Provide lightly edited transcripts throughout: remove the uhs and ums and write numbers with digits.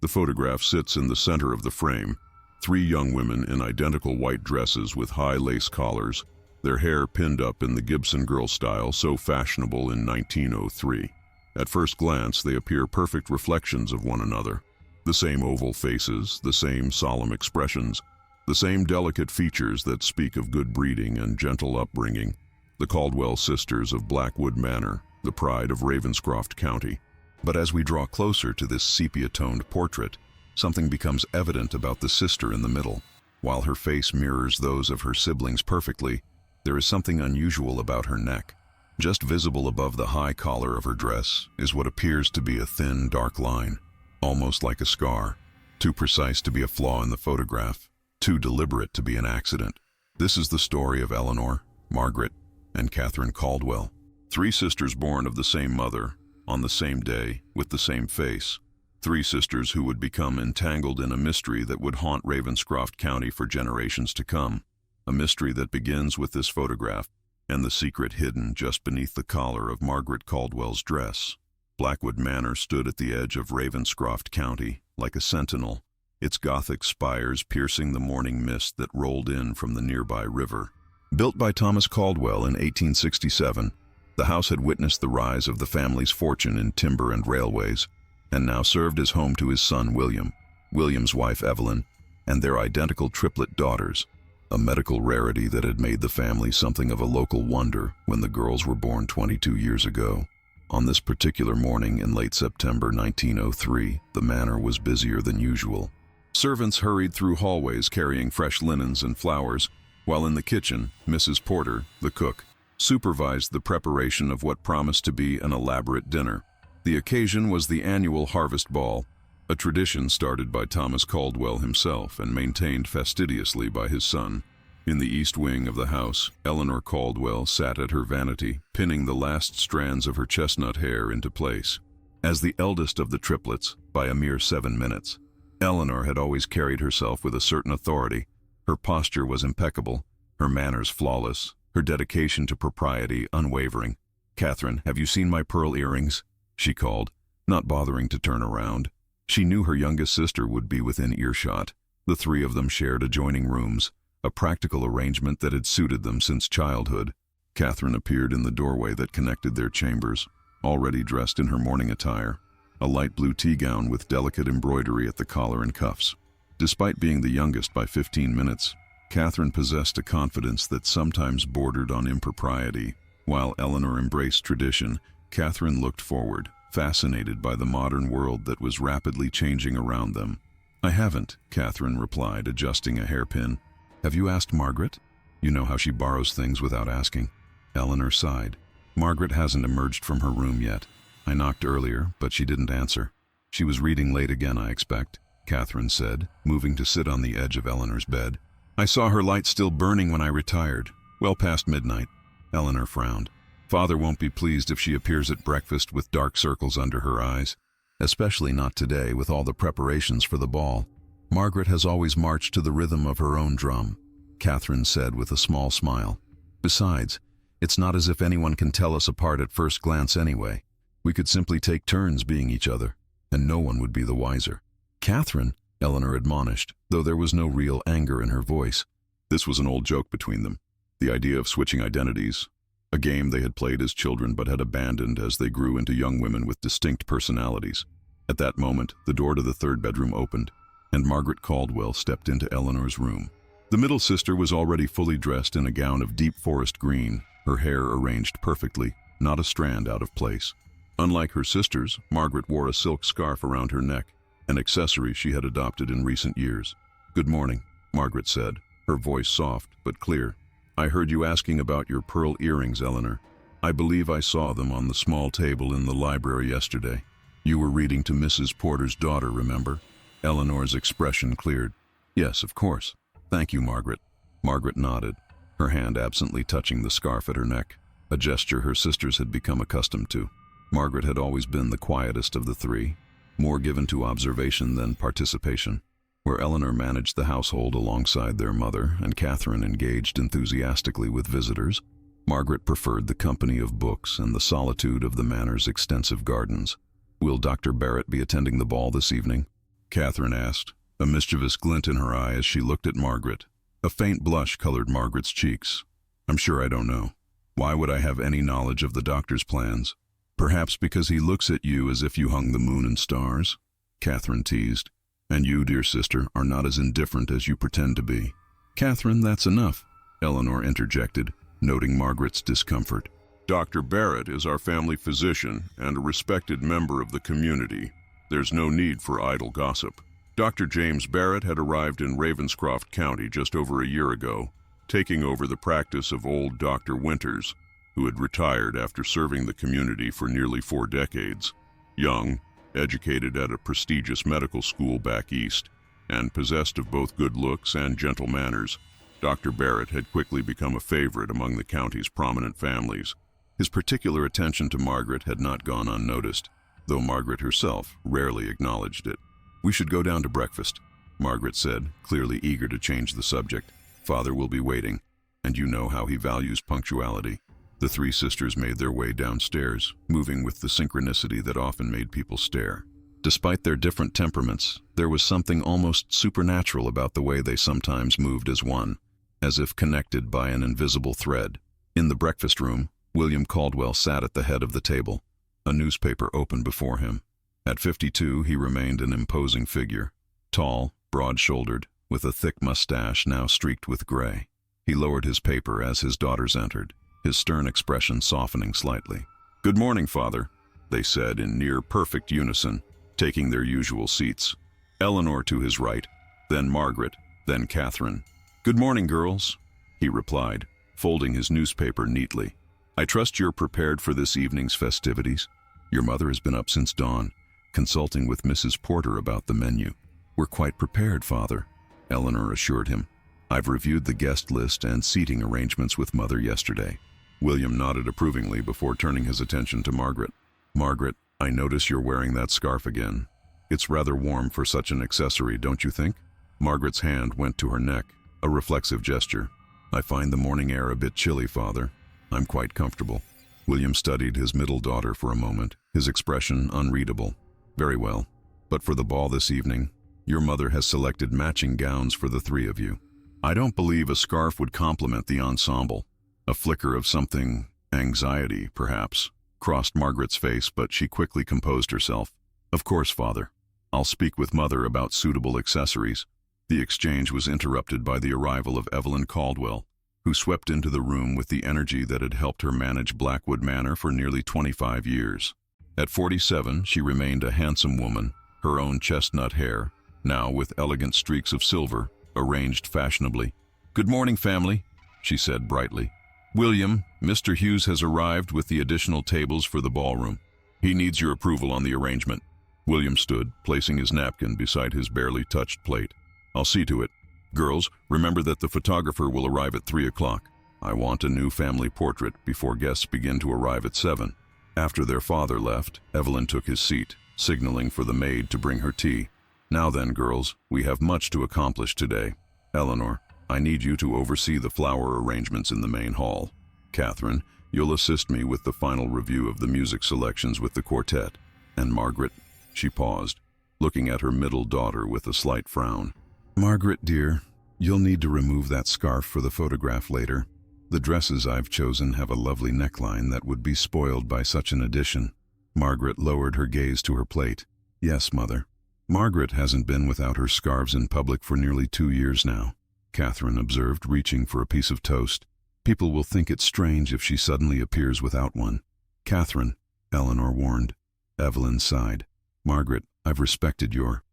The photograph sits in the center of the frame. Three young women in identical white dresses with high lace collars, their hair pinned up in the Gibson girl style so fashionable in 1903. At first glance, they appear perfect reflections of one another. The same oval faces, the same solemn expressions, the same delicate features that speak of good breeding and gentle upbringing. The Caldwell sisters of Blackwood Manor, the pride of Ravenscroft County. But as we draw closer to this sepia-toned portrait, something becomes evident about the sister in the middle. While her face mirrors those of her siblings perfectly, there is something unusual about her neck. Just visible above the high collar of her dress is what appears to be a thin, dark line, almost like a scar, too precise to be a flaw in the photograph, too deliberate to be an accident. This is the story of Eleanor, Margaret, and Catherine Caldwell. Three sisters born of the same mother, on the same day, with the same face. Three sisters who would become entangled in a mystery that would haunt Ravenscroft County for generations to come. A mystery that begins with this photograph and the secret hidden just beneath the collar of Margaret Caldwell's dress. Blackwood Manor stood at the edge of Ravenscroft County, like a sentinel, its Gothic spires piercing the morning mist that rolled in from the nearby river. Built by Thomas Caldwell in 1867, the house had witnessed the rise of the family's fortune in timber and railways, and now served as home to his son William, William's wife Evelyn, and their identical triplet daughters, a medical rarity that had made the family something of a local wonder when the girls were born 22 years ago. On this particular morning in late September 1903, the manor was busier than usual. Servants hurried through hallways carrying fresh linens and flowers, while in the kitchen, Mrs. Porter, the cook, supervised the preparation of what promised to be an elaborate dinner. The occasion was the annual Harvest Ball, a tradition started by Thomas Caldwell himself and maintained fastidiously by his son. In the east wing of the house, Eleanor Caldwell sat at her vanity, pinning the last strands of her chestnut hair into place. As the eldest of the triplets, by a mere 7 minutes, Eleanor had always carried herself with a certain authority. Her posture was impeccable, her manners flawless, her dedication to propriety unwavering. "Catherine, have you seen my pearl earrings?" she called, not bothering to turn around. She knew her youngest sister would be within earshot. The three of them shared adjoining rooms, a practical arrangement that had suited them since childhood. Catherine appeared in the doorway that connected their chambers, already dressed in her morning attire, a light blue tea gown with delicate embroidery at the collar and cuffs. Despite being the youngest by 15 minutes, Catherine possessed a confidence that sometimes bordered on impropriety. While Eleanor embraced tradition, Catherine looked forward, fascinated by the modern world that was rapidly changing around them. "I haven't," Catherine replied, adjusting a hairpin. "Have you asked Margaret? You know how she borrows things without asking." Eleanor sighed. "Margaret hasn't emerged from her room yet. I knocked earlier, but she didn't answer. She was reading late again, I expect," Catherine said, moving to sit on the edge of Eleanor's bed. "I saw her light still burning when I retired, well past midnight." Eleanor frowned. "Father won't be pleased if she appears at breakfast with dark circles under her eyes. Especially not today with all the preparations for the ball. Margaret has always marched to the rhythm of her own drum," Catherine said with a small smile. "Besides, it's not as if anyone can tell us apart at first glance anyway. We could simply take turns being each other, and no one would be the wiser." "Catherine," Eleanor admonished, though there was no real anger in her voice. This was an old joke between them, the idea of switching identities, a game they had played as children but had abandoned as they grew into young women with distinct personalities. At that moment, the door to the third bedroom opened, and Margaret Caldwell stepped into Eleanor's room. The middle sister was already fully dressed in a gown of deep forest green, her hair arranged perfectly, not a strand out of place. Unlike her sisters, Margaret wore a silk scarf around her neck, an accessory she had adopted in recent years. "Good morning," Margaret said, her voice soft but clear. "I heard you asking about your pearl earrings, Eleanor. I believe I saw them on the small table in the library yesterday. You were reading to Mrs. Porter's daughter, remember?" Eleanor's expression cleared. "Yes, of course. Thank you, Margaret." Margaret nodded, her hand absently touching the scarf at her neck, a gesture her sisters had become accustomed to. Margaret had always been the quietest of the three, more given to observation than participation. Where Eleanor managed the household alongside their mother and Catherine engaged enthusiastically with visitors, Margaret preferred the company of books and the solitude of the manor's extensive gardens. "Will Dr. Barrett be attending the ball this evening?" Catherine asked, a mischievous glint in her eye as she looked at Margaret. A faint blush colored Margaret's cheeks. I'm sure I don't know. Why would I have any knowledge of the doctor's plans? Perhaps because he looks at you as if you hung the moon and stars? Catherine teased. And you, dear sister, are not as indifferent as you pretend to be. Catherine, that's enough, Eleanor interjected, noting Margaret's discomfort. Dr. Barrett is our family physician and a respected member of the community. There's no need for idle gossip. Dr. James Barrett had arrived in Ravenscroft County just over a year ago, taking over the practice of old Dr. Winters, who had retired after serving the community for nearly 4 decades. Young, educated at a prestigious medical school back east, and possessed of both good looks and gentle manners, Dr. Barrett had quickly become a favorite among the county's prominent families. His particular attention to Margaret had not gone unnoticed, though Margaret herself rarely acknowledged it. We should go down to breakfast, Margaret said, clearly eager to change the subject. Father will be waiting, and you know how he values punctuality. The 3 sisters made their way downstairs, moving with the synchronicity that often made people stare. Despite their different temperaments, there was something almost supernatural about the way they sometimes moved as one, as if connected by an invisible thread. In the breakfast room, William Caldwell sat at the head of the table, a newspaper open before him. At 52, he remained an imposing figure, tall, broad-shouldered, with a thick mustache now streaked with gray. He lowered his paper as his daughters entered, his stern expression softening slightly. "Good morning, Father," they said in near-perfect unison, taking their usual seats. Eleanor to his right, then Margaret, then Catherine. "Good morning, girls," he replied, folding his newspaper neatly. "I trust you're prepared for this evening's festivities. Your mother has been up since dawn, consulting with Mrs. Porter about the menu." "We're quite prepared, Father," Eleanor assured him. "I've reviewed the guest list and seating arrangements with Mother yesterday." William nodded approvingly before turning his attention to Margaret. "Margaret, I notice you're wearing that scarf again. It's rather warm for such an accessory, don't you think?" Margaret's hand went to her neck, a reflexive gesture. "I find the morning air a bit chilly, Father. I'm quite comfortable." William studied his middle daughter for a moment, his expression unreadable. "Very well. But for the ball this evening, your mother has selected matching gowns for the 3 of you. I don't believe a scarf would complement the ensemble." A flicker of something, anxiety, perhaps, crossed Margaret's face, but she quickly composed herself. "Of course, Father. I'll speak with Mother about suitable accessories." The exchange was interrupted by the arrival of Evelyn Caldwell, who swept into the room with the energy that had helped her manage Blackwood Manor for nearly 25 years. At 47, she remained a handsome woman, her own chestnut hair, now with elegant streaks of silver, arranged fashionably. "Good morning, family," she said brightly. "William, Mr. Hughes has arrived with the additional tables for the ballroom. He needs your approval on the arrangement." William stood, placing his napkin beside his barely touched plate. "I'll see to it. Girls, remember that the photographer will arrive at 3 o'clock. I want a new family portrait before guests begin to arrive at 7. After their father left, Evelyn took his seat, signaling for the maid to bring her tea. "Now then, girls, we have much to accomplish today. Eleanor, I need you to oversee the flower arrangements in the main hall. Catherine, you'll assist me with the final review of the music selections with the quartet. And Margaret," she paused, looking at her middle daughter with a slight frown. "Margaret, dear, you'll need to remove that scarf for the photograph later. The dresses I've chosen have a lovely neckline that would be spoiled by such an addition." Margaret lowered her gaze to her plate. "Yes, Mother." "Margaret hasn't been without her scarves in public for nearly 2 years now," Catherine observed, reaching for a piece of toast. "People will think it's strange if she suddenly appears without one." "Catherine," Eleanor warned. Evelyn sighed. "Margaret, I've respected your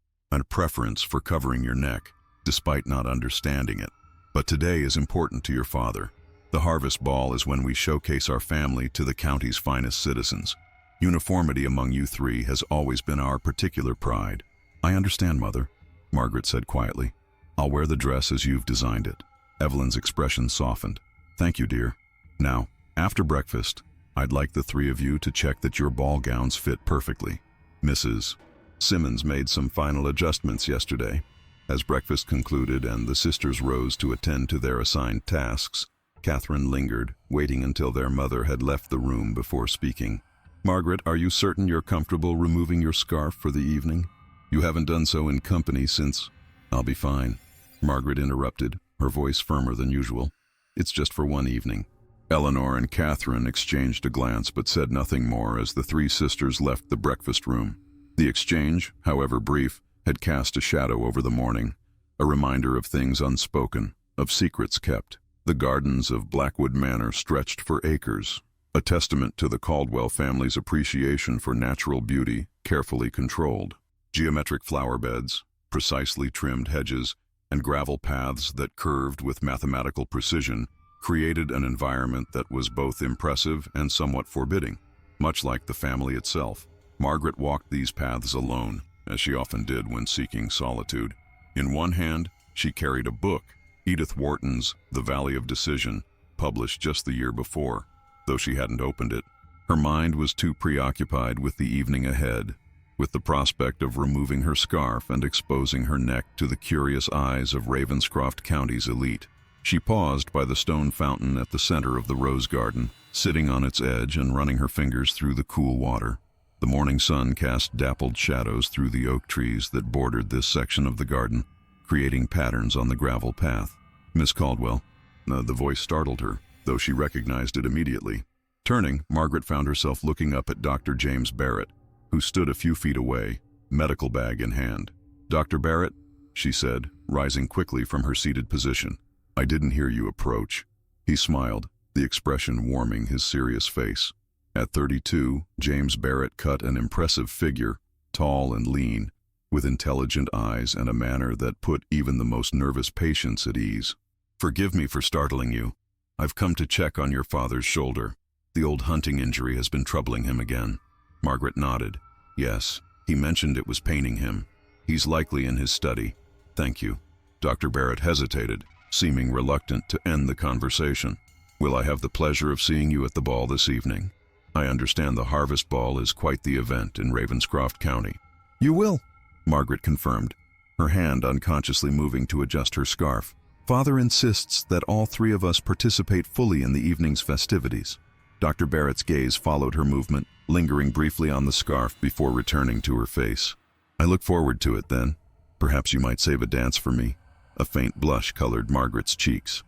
preference for covering your neck, despite not understanding it. But today is important to your father. The harvest ball is when we showcase our family to the county's finest citizens. Uniformity among you 3 has always been our particular pride." "I understand, Mother," Margaret said quietly. "I'll wear the dress as you've designed it." Evelyn's expression softened. "Thank you, dear. Now, after breakfast, I'd like the 3 of you to check that your ball gowns fit perfectly. Mrs. Simmons made some final adjustments yesterday." As breakfast concluded and the sisters rose to attend to their assigned tasks, Catherine lingered, waiting until their mother had left the room before speaking. "Margaret, are you certain you're comfortable removing your scarf for the evening?" You haven't done so in company since— I'll be fine, Margaret interrupted, her voice firmer than usual. It's just for one evening. Eleanor and Catherine exchanged a glance but said nothing more as the three sisters left the breakfast room. The exchange, however brief, had cast a shadow over the morning, a reminder of things unspoken, of secrets kept. The gardens of Blackwood Manor stretched for acres, a testament to the Caldwell family's appreciation for natural beauty, carefully controlled. Geometric flower beds, precisely trimmed hedges, and gravel paths that curved with mathematical precision created an environment that was both impressive and somewhat forbidding. Much like the family itself, Margaret walked these paths alone, as she often did when seeking solitude. In one hand, she carried a book, Edith Wharton's The Valley of Decision, published just the year before. Though she hadn't opened it, her mind was too preoccupied with the evening ahead, with the prospect of removing her scarf and exposing her neck to the curious eyes of Ravenscroft County's elite. She paused by the stone fountain at the center of the rose garden, sitting on its edge and running her fingers through the cool water. The morning sun cast dappled shadows through the oak trees that bordered this section of the garden, creating patterns on the gravel path. Miss Caldwell. The voice startled her, though she recognized it immediately. Turning, Margaret found herself looking up at Dr. James Barrett, who stood a few feet away, medical bag in hand. "Dr. Barrett," she said, rising quickly from her seated position. "I didn't hear you approach." He smiled, the expression warming his serious face. At 32, James Barrett cut an impressive figure, tall and lean, with intelligent eyes and a manner that put even the most nervous patients at ease. "Forgive me for startling you. I've come to check on your father's shoulder. The old hunting injury has been troubling him again." Margaret nodded. "Yes, he mentioned it was paining him. He's likely in his study." "Thank you." Dr. Barrett hesitated, seeming reluctant to end the conversation. "Will I have the pleasure of seeing you at the ball this evening? I understand the Harvest Ball is quite the event in Ravenscroft County." "You will," Margaret confirmed, her hand unconsciously moving to adjust her scarf. "Father insists that all three of us participate fully in the evening's festivities." Dr. Barrett's gaze followed her movement, lingering briefly on the scarf before returning to her face. "I look forward to it then. Perhaps you might save a dance for me." A faint blush colored Margaret's cheeks.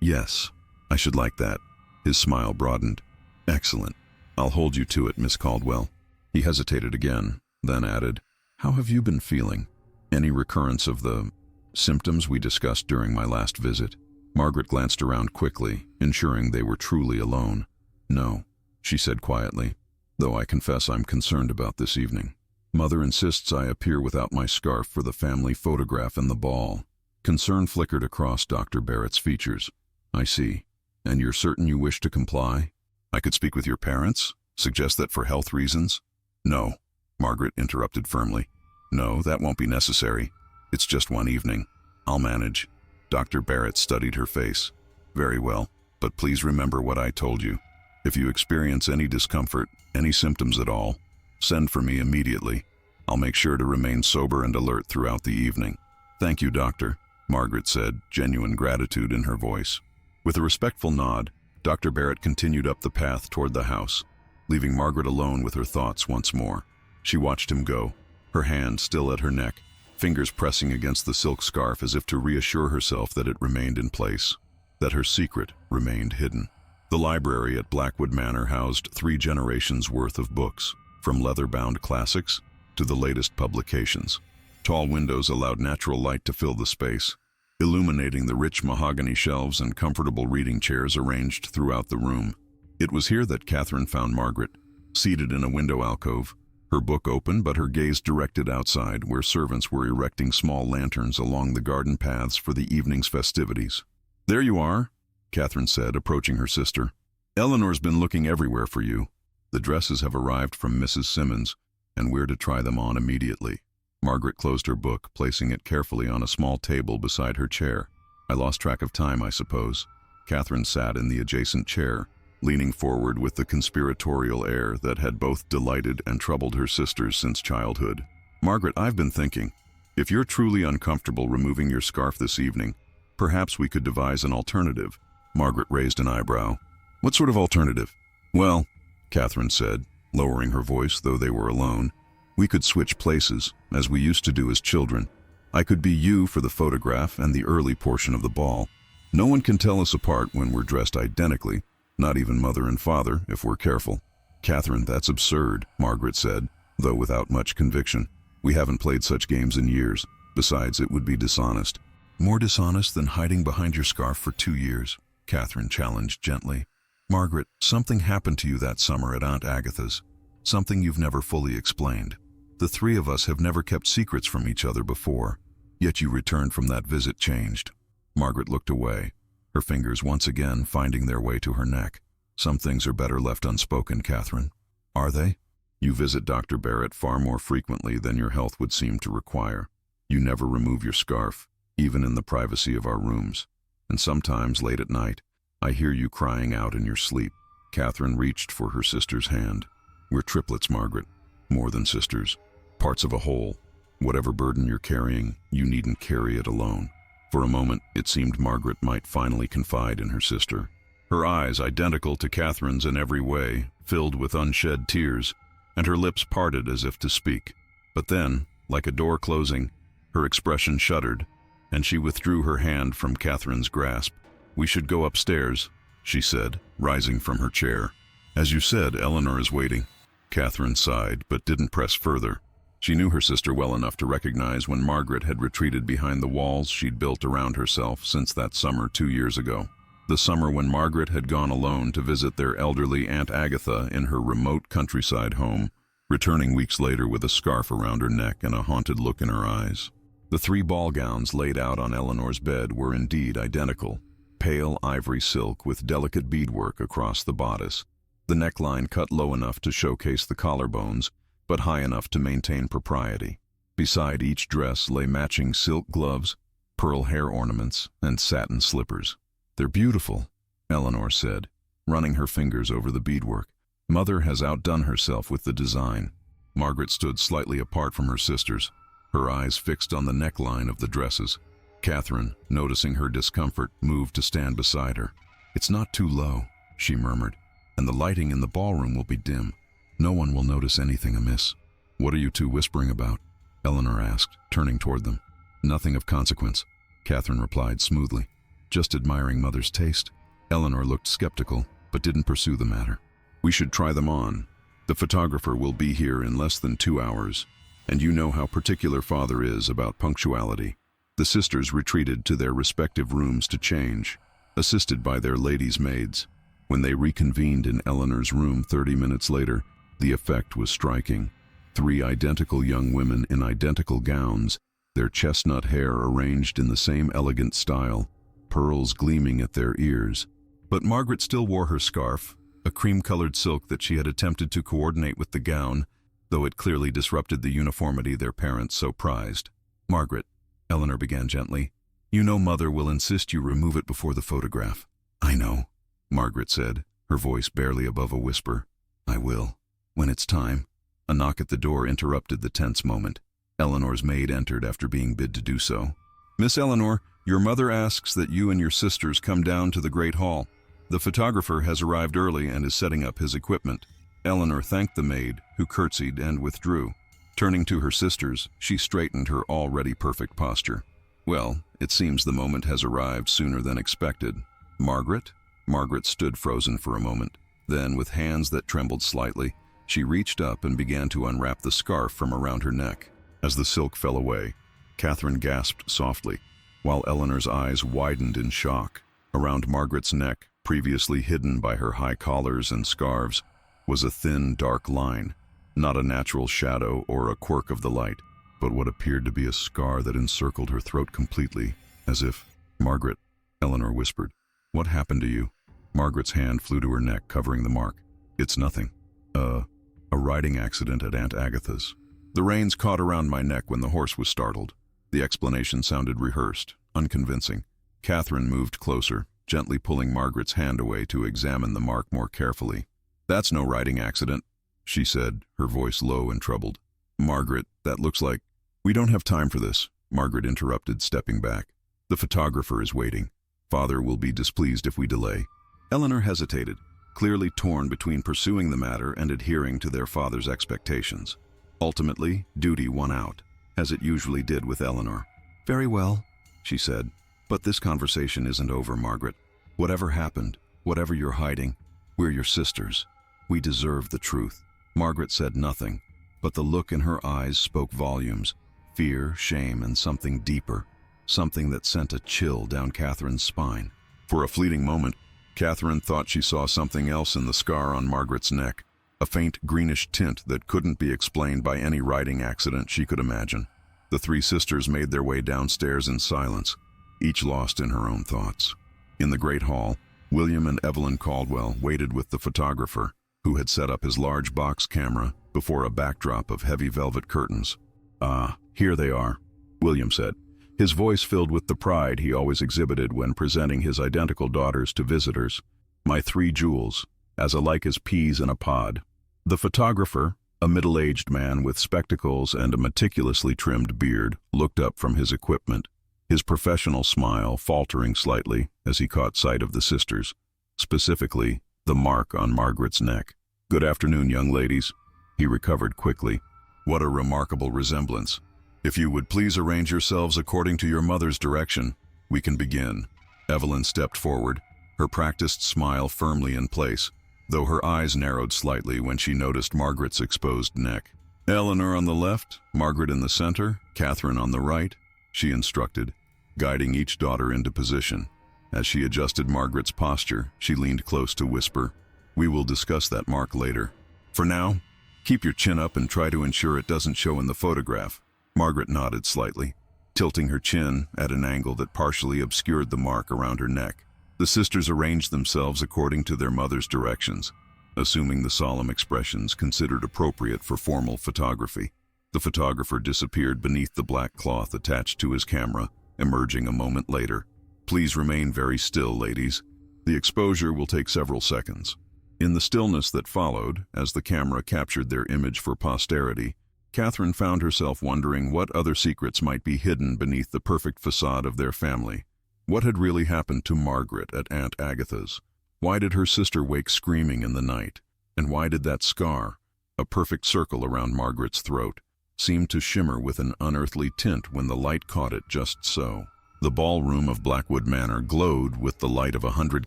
Yes, I should like that." His smile broadened. "Excellent. I'll hold you to it, Miss Caldwell." He hesitated again, then added, "How have you been feeling? Any recurrence of the symptoms we discussed during my last visit?" Margaret glanced around quickly, ensuring they were truly alone. "No," she said quietly, "though I confess I'm concerned about this evening. Mother insists I appear without my scarf for the family photograph and the ball." Concern flickered across Dr. Barrett's features. "I see. And you're certain you wish to comply? I could speak with your parents, suggest that for health reasons." "No," Margaret interrupted firmly. "No, that won't be necessary. It's just one evening. I'll manage." Dr. Barrett studied her face. "Very well, but please remember what I told you. If you experience any discomfort, any symptoms at all, send for me immediately. I'll make sure to remain sober and alert throughout the evening." "Thank you, Doctor," Margaret said, genuine gratitude in her voice. With a respectful nod, Dr. Barrett continued up the path toward the house, leaving Margaret alone with her thoughts once more. She watched him go, her hand still at her neck, fingers pressing against the silk scarf as if to reassure herself that it remained in place, that her secret remained hidden. The library at Blackwood Manor housed 3 generations' worth of books, from leather-bound classics to the latest publications. Tall windows allowed natural light to fill the space, illuminating the rich mahogany shelves and comfortable reading chairs arranged throughout the room. It was here that Catherine found Margaret, seated in a window alcove, her book open but her gaze directed outside, where servants were erecting small lanterns along the garden paths for the evening's festivities. "There you are," Catherine said, approaching her sister. "Eleanor's been looking everywhere for you. The dresses have arrived from Mrs. Simmons, and we're to try them on immediately." Margaret closed her book, placing it carefully on a small table beside her chair. "I lost track of time, I suppose." Catherine sat in the adjacent chair, leaning forward with the conspiratorial air that had both delighted and troubled her sisters since childhood. "Margaret, I've been thinking. If you're truly uncomfortable removing your scarf this evening, perhaps we could devise an alternative." Margaret raised an eyebrow. "What sort of alternative?" "Well," Catherine said, lowering her voice though they were alone, We could switch places, as we used to do as children. I could be you for the photograph and the early portion of the ball. No one can tell us apart when we're dressed identically, not even mother and father, if we're careful." "Catherine, that's absurd," Margaret said, though without much conviction. "We haven't played such games in years. Besides, it would be dishonest." "More dishonest than hiding behind your scarf for 2 years," Catherine challenged gently. "Margaret, something happened to you that summer at Aunt Agatha's. Something you've never fully explained. The three of us have never kept secrets from each other before, yet you returned from that visit changed." Margaret looked away, her fingers once again finding their way to her neck. "Some things are better left unspoken, Catherine." "Are they?" "You visit Dr. Barrett far more frequently than your health would seem to require. You never remove your scarf, even in the privacy of our rooms. And sometimes, late at night, I hear you crying out in your sleep." Catherine reached for her sister's hand. "We're triplets, Margaret. More than sisters. Parts of a whole. Whatever burden you're carrying, you needn't carry it alone." For a moment, it seemed Margaret might finally confide in her sister. Her eyes, identical to Catherine's in every way, filled with unshed tears, and her lips parted as if to speak. But then, like a door closing, her expression shuddered, and she withdrew her hand from Catherine's grasp. "We should go upstairs," she said, rising from her chair. "As you said, Eleanor is waiting." Catherine sighed, but didn't press further. She knew her sister well enough to recognize when Margaret had retreated behind the walls she'd built around herself since that summer 2 years ago. The summer when Margaret had gone alone to visit their elderly Aunt Agatha in her remote countryside home, returning weeks later with a scarf around her neck and a haunted look in her eyes. The 3 ball gowns laid out on Eleanor's bed were indeed identical, pale ivory silk with delicate beadwork across the bodice, the neckline cut low enough to showcase the collarbones, but high enough to maintain propriety. Beside each dress lay matching silk gloves, pearl hair ornaments, and satin slippers. "They're beautiful," Eleanor said, running her fingers over the beadwork. "Mother has outdone herself with the design." Margaret stood slightly apart from her sisters, her eyes fixed on the neckline of the dresses. Catherine, noticing her discomfort, moved to stand beside her. "It's not too low," she murmured, "and the lighting in the ballroom will be dim. No one will notice anything amiss." "What are you two whispering about?" Eleanor asked, turning toward them. "Nothing of consequence," Catherine replied smoothly. "Just admiring Mother's taste." Eleanor looked skeptical, but didn't pursue the matter. "We should try them on. The photographer will be here in less than 2 hours, and you know how particular Father is about punctuality." The sisters retreated to their respective rooms to change, assisted by their ladies' maids. When they reconvened in Eleanor's room 30 minutes later, the effect was striking. 3 identical young women in identical gowns, their chestnut hair arranged in the same elegant style, pearls gleaming at their ears. But Margaret still wore her scarf, a cream-colored silk that she had attempted to coordinate with the gown, though it clearly disrupted the uniformity their parents so prized. "Margaret," Eleanor began gently, "you know Mother will insist you remove it before the photograph." "I know," Margaret said, her voice barely above a whisper. "I will. When it's time." A knock at the door interrupted the tense moment. Eleanor's maid entered after being bid to do so. "Miss Eleanor, your mother asks that you and your sisters come down to the Great Hall. The photographer has arrived early and is setting up his equipment." Eleanor thanked the maid, who curtsied and withdrew. Turning to her sisters, she straightened her already perfect posture. "Well, it seems the moment has arrived sooner than expected. Margaret?" Margaret stood frozen for a moment. Then, with hands that trembled slightly, she reached up and began to unwrap the scarf from around her neck. As the silk fell away, Catherine gasped softly, while Eleanor's eyes widened in shock. Around Margaret's neck, previously hidden by her high collars and scarves, was a thin, dark line, not a natural shadow or a quirk of the light, but what appeared to be a scar that encircled her throat completely, as if— "Margaret," Eleanor whispered, "what happened to you?" Margaret's hand flew to her neck, covering the mark. "It's nothing. A riding accident at Aunt Agatha's. The reins caught around my neck when the horse was startled." The explanation sounded rehearsed, unconvincing. Catherine moved closer, gently pulling Margaret's hand away to examine the mark more carefully. "That's no riding accident," she said, her voice low and troubled. "Margaret, that looks like—" "We don't have time for this," Margaret interrupted, stepping back. "The photographer is waiting. Father will be displeased if we delay." Eleanor hesitated, clearly torn between pursuing the matter and adhering to their father's expectations. Ultimately, duty won out, as it usually did with Eleanor. "Very well," she said, "but this conversation isn't over, Margaret. Whatever happened, whatever you're hiding, we're your sisters. We deserve the truth." Margaret said nothing, but the look in her eyes spoke volumes: fear, shame, and something deeper, something that sent a chill down Catherine's spine. For a fleeting moment, Catherine thought she saw something else in the scar on Margaret's neck, a faint greenish tint that couldn't be explained by any riding accident she could imagine. The three sisters made their way downstairs in silence, each lost in her own thoughts. In the great hall, William and Evelyn Caldwell waited with the photographer, who had set up his large box camera before a backdrop of heavy velvet curtains. "Ah, here they are," William said, his voice filled with the pride he always exhibited when presenting his identical daughters to visitors. "My three jewels, as alike as peas in a pod." The photographer, a middle-aged man with spectacles and a meticulously trimmed beard, looked up from his equipment, his professional smile faltering slightly as he caught sight of the sisters, specifically the mark on Margaret's neck. "Good afternoon, young ladies." He recovered quickly. "What a remarkable resemblance. If you would please arrange yourselves according to your mother's direction, we can begin." Evelyn stepped forward, her practiced smile firmly in place, though her eyes narrowed slightly when she noticed Margaret's exposed neck. "Eleanor on the left, Margaret in the center, Catherine on the right," she instructed, guiding each daughter into position. As she adjusted Margaret's posture, she leaned close to whisper, "We will discuss that mark later. For now, keep your chin up and try to ensure it doesn't show in the photograph." Margaret nodded slightly, tilting her chin at an angle that partially obscured the mark around her neck. The sisters arranged themselves according to their mother's directions, assuming the solemn expressions considered appropriate for formal photography. The photographer disappeared beneath the black cloth attached to his camera, emerging a moment later. "Please remain very still, ladies. The exposure will take several seconds." In the stillness that followed, as the camera captured their image for posterity, Catherine found herself wondering what other secrets might be hidden beneath the perfect facade of their family. What had really happened to Margaret at Aunt Agatha's? Why did her sister wake screaming in the night? And why did that scar, a perfect circle around Margaret's throat, seem to shimmer with an unearthly tint when the light caught it just so? The ballroom of Blackwood Manor glowed with the light of 100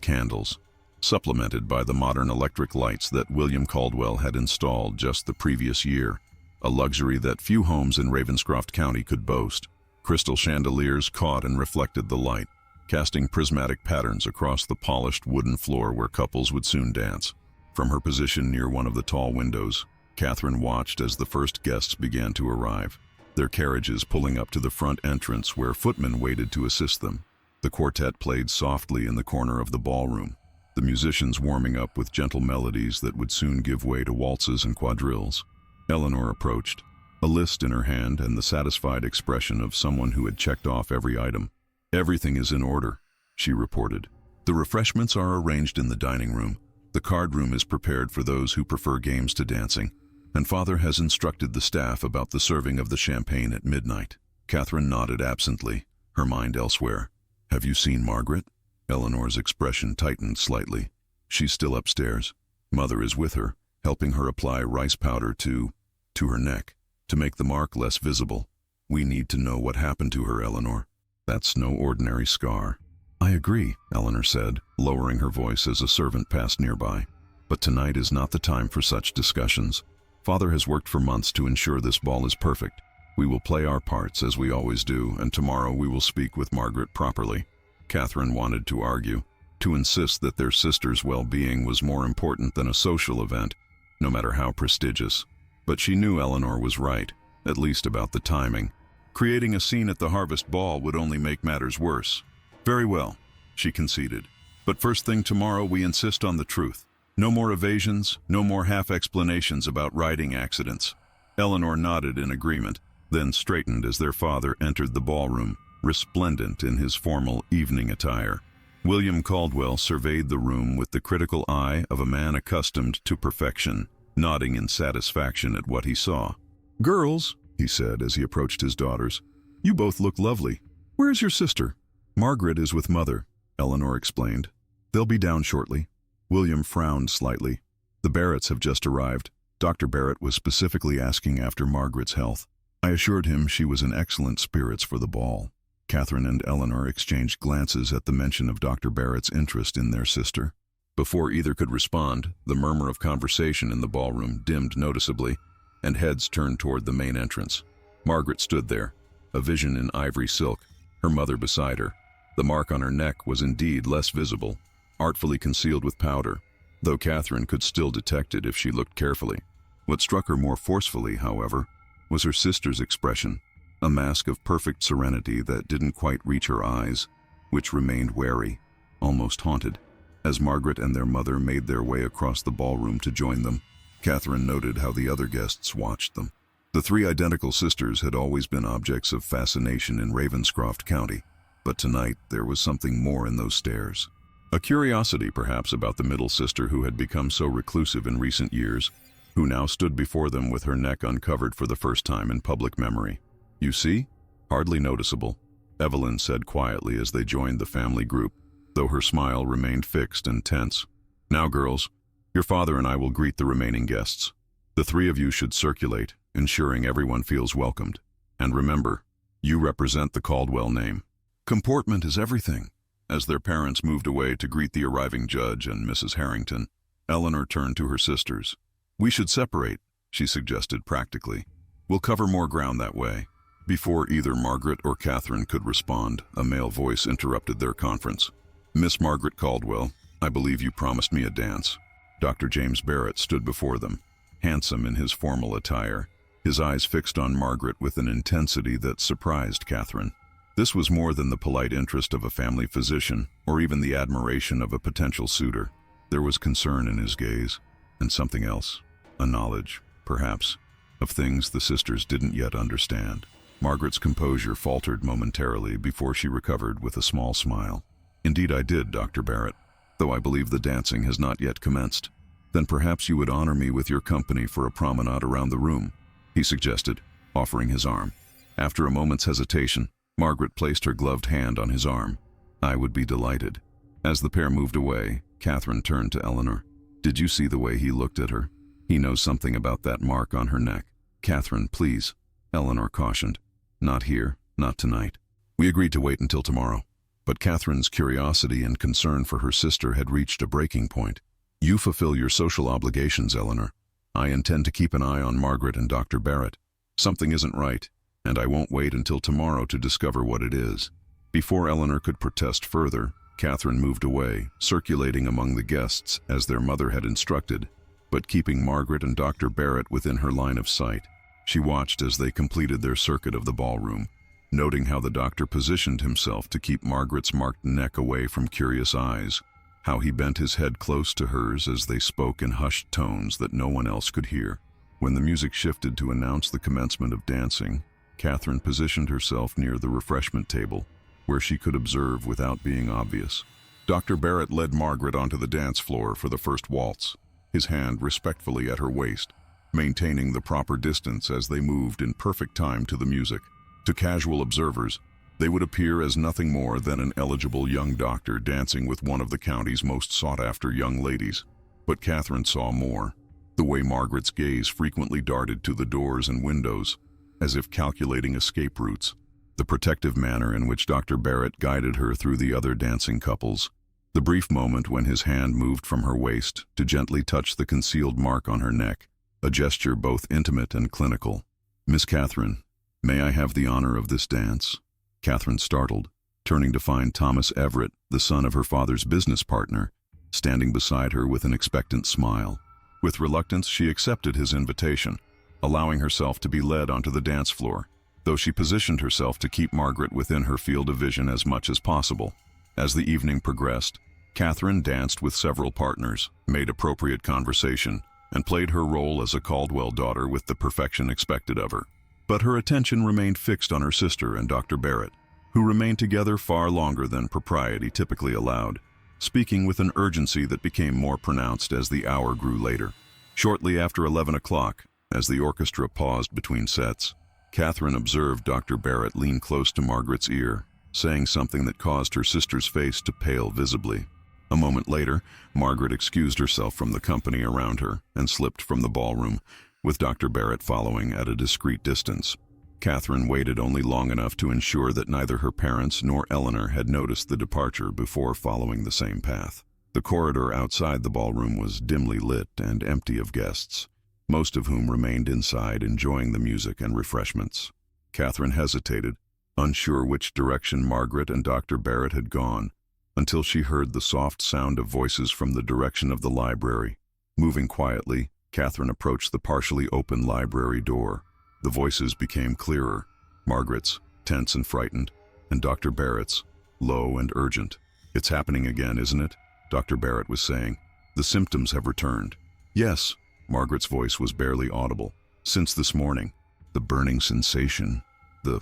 candles, supplemented by the modern electric lights that William Caldwell had installed just the previous year, a luxury that few homes in Ravenscroft County could boast. Crystal chandeliers caught and reflected the light, casting prismatic patterns across the polished wooden floor where couples would soon dance. From her position near one of the tall windows, Catherine watched as the first guests began to arrive, their carriages pulling up to the front entrance where footmen waited to assist them. The quartet played softly in the corner of the ballroom, the musicians warming up with gentle melodies that would soon give way to waltzes and quadrilles. Eleanor approached, a list in her hand and the satisfied expression of someone who had checked off every item. "Everything is in order," she reported. "The refreshments are arranged in the dining room. The card room is prepared for those who prefer games to dancing, and Father has instructed the staff about the serving of the champagne at midnight." Catherine nodded absently, her mind elsewhere. "Have you seen Margaret?" Eleanor's expression tightened slightly. "She's still upstairs. Mother is with her, helping her apply rice powder to her neck, to make the mark less visible. We need to know what happened to her, Eleanor. That's no ordinary scar." "I agree," Eleanor said, lowering her voice as a servant passed nearby. "But tonight is not the time for such discussions. Father has worked for months to ensure this ball is perfect. We will play our parts as we always do, and tomorrow we will speak with Margaret properly." Catherine wanted to argue, to insist that their sister's well-being was more important than a social event, no matter how prestigious. But she knew Eleanor was right, at least about the timing. Creating a scene at the harvest ball would only make matters worse. "Very well," she conceded. "But first thing tomorrow we insist on the truth. No more evasions, no more half-explanations about riding accidents." Eleanor nodded in agreement, then straightened as their father entered the ballroom, resplendent in his formal evening attire. William Caldwell surveyed the room with the critical eye of a man accustomed to perfection, nodding in satisfaction at what he saw. "Girls," he said as he approached his daughters, "you both look lovely. Where's your sister?" "Margaret is with Mother," Eleanor explained. "They'll be down shortly." William frowned slightly. "The Barretts have just arrived. Dr. Barrett was specifically asking after Margaret's health. I assured him she was in excellent spirits for the ball. Catherine and Eleanor exchanged glances at the mention of Dr. Barrett's interest in their sister. Before either could respond, the murmur of conversation in the ballroom dimmed noticeably, and heads turned toward the main entrance. Margaret stood there, a vision in ivory silk, her mother beside her. The mark on her neck was indeed less visible, artfully concealed with powder, though Catherine could still detect it if she looked carefully. What struck her more forcefully, however, was her sister's expression, a mask of perfect serenity that didn't quite reach her eyes, which remained wary, almost haunted. As Margaret and their mother made their way across the ballroom to join them, Catherine noted how the other guests watched them. The three identical sisters had always been objects of fascination in Ravenscroft County, but tonight there was something more in those stares. A curiosity, perhaps, about the middle sister who had become so reclusive in recent years, who now stood before them with her neck uncovered for the first time in public memory. "You see? Hardly noticeable," Evelyn said quietly as they joined the family group, though her smile remained fixed and tense. "Now, girls, your father and I will greet the remaining guests. The three of you should circulate, ensuring everyone feels welcomed. And remember, you represent the Caldwell name." Comportment is everything. As their parents moved away to greet the arriving judge and Mrs. Harrington, Eleanor turned to her sisters. "We should separate," she suggested practically. "We'll cover more ground that way." Before either Margaret or Catherine could respond, a male voice interrupted their conference. "Miss Margaret Caldwell, I believe you promised me a dance." Dr. James Barrett stood before them, handsome in his formal attire, his eyes fixed on Margaret with an intensity that surprised Catherine. This was more than the polite interest of a family physician or even the admiration of a potential suitor. There was concern in his gaze, and something else, a knowledge, perhaps, of things the sisters didn't yet understand. Margaret's composure faltered momentarily before she recovered with a small smile. "Indeed I did, Dr. Barrett, though I believe the dancing has not yet commenced. Then perhaps you would honor me with your company for a promenade around the room," he suggested, offering his arm. After a moment's hesitation, Margaret placed her gloved hand on his arm. "I would be delighted." As the pair moved away, Catherine turned to Eleanor. "Did you see the way he looked at her? He knows something about that mark on her neck." "Catherine, please," Eleanor cautioned. "Not here, not tonight." We agreed to wait until tomorrow. But Catherine's curiosity and concern for her sister had reached a breaking point. "You fulfill your social obligations, Eleanor. I intend to keep an eye on Margaret and Dr. Barrett. Something isn't right, and I won't wait until tomorrow to discover what it is." Before Eleanor could protest further, Catherine moved away, circulating among the guests as their mother had instructed, but keeping Margaret and Dr. Barrett within her line of sight. She watched as they completed their circuit of the ballroom, noting how the doctor positioned himself to keep Margaret's marked neck away from curious eyes, how he bent his head close to hers as they spoke in hushed tones that no one else could hear. When the music shifted to announce the commencement of dancing, Catherine positioned herself near the refreshment table, where she could observe without being obvious. Dr. Barrett led Margaret onto the dance floor for the first waltz, his hand respectfully at her waist, maintaining the proper distance as they moved in perfect time to the music. To casual observers, they would appear as nothing more than an eligible young doctor dancing with one of the county's most sought-after young ladies. But Catherine saw more, the way Margaret's gaze frequently darted to the doors and windows, as if calculating escape routes, the protective manner in which Dr. Barrett guided her through the other dancing couples, the brief moment when his hand moved from her waist to gently touch the concealed mark on her neck, a gesture both intimate and clinical. "Miss Catherine, may I have the honor of this dance?" Catherine startled, turning to find Thomas Everett, the son of her father's business partner, standing beside her with an expectant smile. With reluctance, she accepted his invitation, allowing herself to be led onto the dance floor, though she positioned herself to keep Margaret within her field of vision as much as possible. As the evening progressed, Catherine danced with several partners, made appropriate conversation, and played her role as a Caldwell daughter with the perfection expected of her. But her attention remained fixed on her sister and Dr. Barrett, who remained together far longer than propriety typically allowed, speaking with an urgency that became more pronounced as the hour grew later. Shortly after 11 o'clock, as the orchestra paused between sets, Catherine observed Dr. Barrett lean close to Margaret's ear, saying something that caused her sister's face to pale visibly. A moment later, Margaret excused herself from the company around her and slipped from the ballroom, with Dr. Barrett following at a discreet distance. Catherine waited only long enough to ensure that neither her parents nor Eleanor had noticed the departure before following the same path. The corridor outside the ballroom was dimly lit and empty of guests, most of whom remained inside enjoying the music and refreshments. Catherine hesitated, unsure which direction Margaret and Dr. Barrett had gone, until she heard the soft sound of voices from the direction of the library. Moving quietly, Catherine approached the partially open library door. The voices became clearer, Margaret's, tense and frightened, and Dr. Barrett's, low and urgent. "It's happening again, isn't it?" Dr. Barrett was saying. "The symptoms have returned." "Yes," Margaret's voice was barely audible. "Since this morning. The burning sensation, the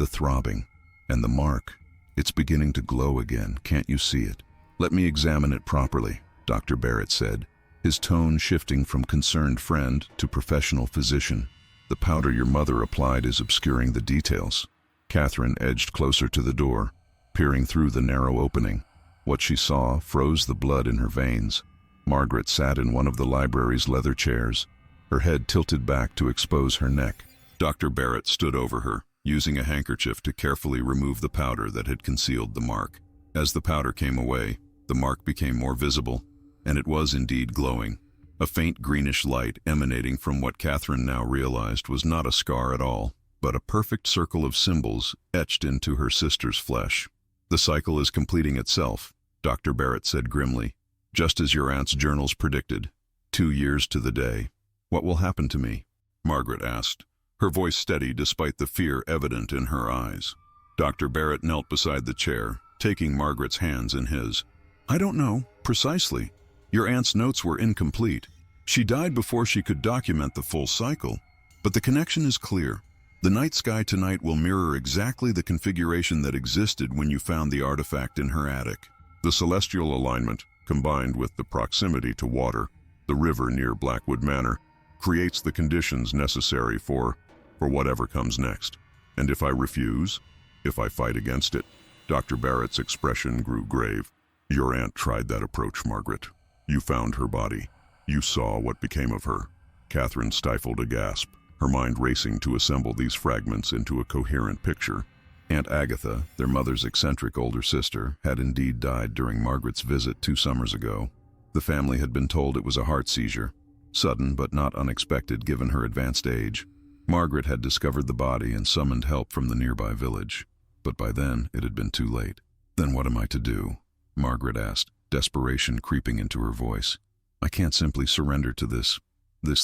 throbbing, and the mark. It's beginning to glow again, can't you see it?" "Let me examine it properly," Dr. Barrett said, his tone shifting from concerned friend to professional physician. "The powder your mother applied is obscuring the details." Catherine edged closer to the door, peering through the narrow opening. What she saw froze the blood in her veins. Margaret sat in one of the library's leather chairs, her head tilted back to expose her neck. Dr. Barrett stood over her, using a handkerchief to carefully remove the powder that had concealed the mark. As the powder came away, the mark became more visible, and it was indeed glowing. A faint greenish light emanating from what Catherine now realized was not a scar at all, but a perfect circle of symbols etched into her sister's flesh. "The cycle is completing itself," Dr. Barrett said grimly, "just as your aunt's journals predicted. 2 years to the day." "What will happen to me?" Margaret asked, her voice steady despite the fear evident in her eyes. Dr. Barrett knelt beside the chair, taking Margaret's hands in his. "I don't know, precisely. Your aunt's notes were incomplete. She died before she could document the full cycle, but the connection is clear. The night sky tonight will mirror exactly the configuration that existed when you found the artifact in her attic. The celestial alignment, combined with the proximity to water, the river near Blackwood Manor, creates the conditions necessary for whatever comes next. And if I refuse, if I fight against it?" Dr. Barrett's expression grew grave. "Your aunt tried that approach, Margaret. You found her body. You saw what became of her." Catherine stifled a gasp, her mind racing to assemble these fragments into a coherent picture. Aunt Agatha, their mother's eccentric older sister, had indeed died during Margaret's visit 2 summers ago. The family had been told it was a heart seizure, sudden but not unexpected given her advanced age. Margaret had discovered the body and summoned help from the nearby village, but by then it had been too late. "Then what am I to do?" Margaret asked, desperation creeping into her voice. "I can't simply surrender to this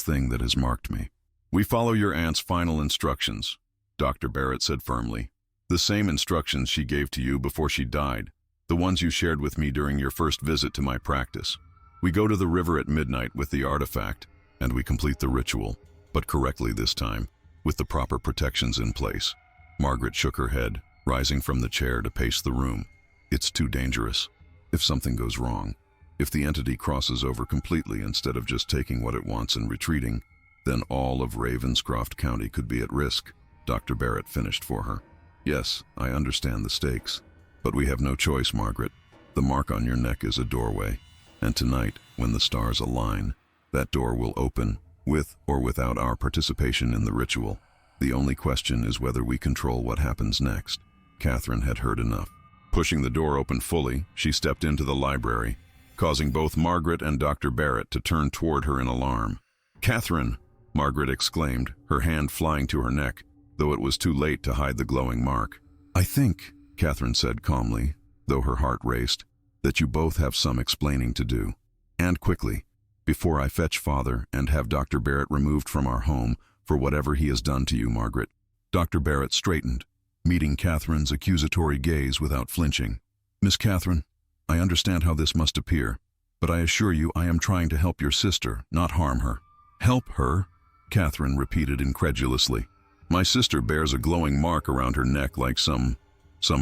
thing that has marked me." "We follow your aunt's final instructions," Dr. Barrett said firmly. "The same instructions she gave to you before she died, the ones you shared with me during your first visit to my practice. We go to the river at midnight with the artifact, and we complete the ritual, but correctly this time, with the proper protections in place." Margaret shook her head, rising from the chair to pace the room. "It's too dangerous. If something goes wrong, if the entity crosses over completely instead of just taking what it wants and retreating, then all of Ravenscroft County could be at risk," Dr. Barrett finished for her. "Yes, I understand the stakes, but we have no choice, Margaret. The mark on your neck is a doorway, and tonight, when the stars align, that door will open, with or without our participation in the ritual. The only question is whether we control what happens next." Catherine had heard enough. Pushing the door open fully, she stepped into the library, causing both Margaret and Dr. Barrett to turn toward her in alarm. "Catherine!" Margaret exclaimed, her hand flying to her neck, though it was too late to hide the glowing mark. "I think," Catherine said calmly, though her heart raced, "that you both have some explaining to do. And quickly, before I fetch Father and have Dr. Barrett removed from our home for whatever he has done to you, Margaret." Dr. Barrett straightened, meeting Catherine's accusatory gaze without flinching. "Miss Catherine, I understand how this must appear, but I assure you I am trying to help your sister, not harm her." "Help her?" Catherine repeated incredulously. "My sister bears a glowing mark around her neck like some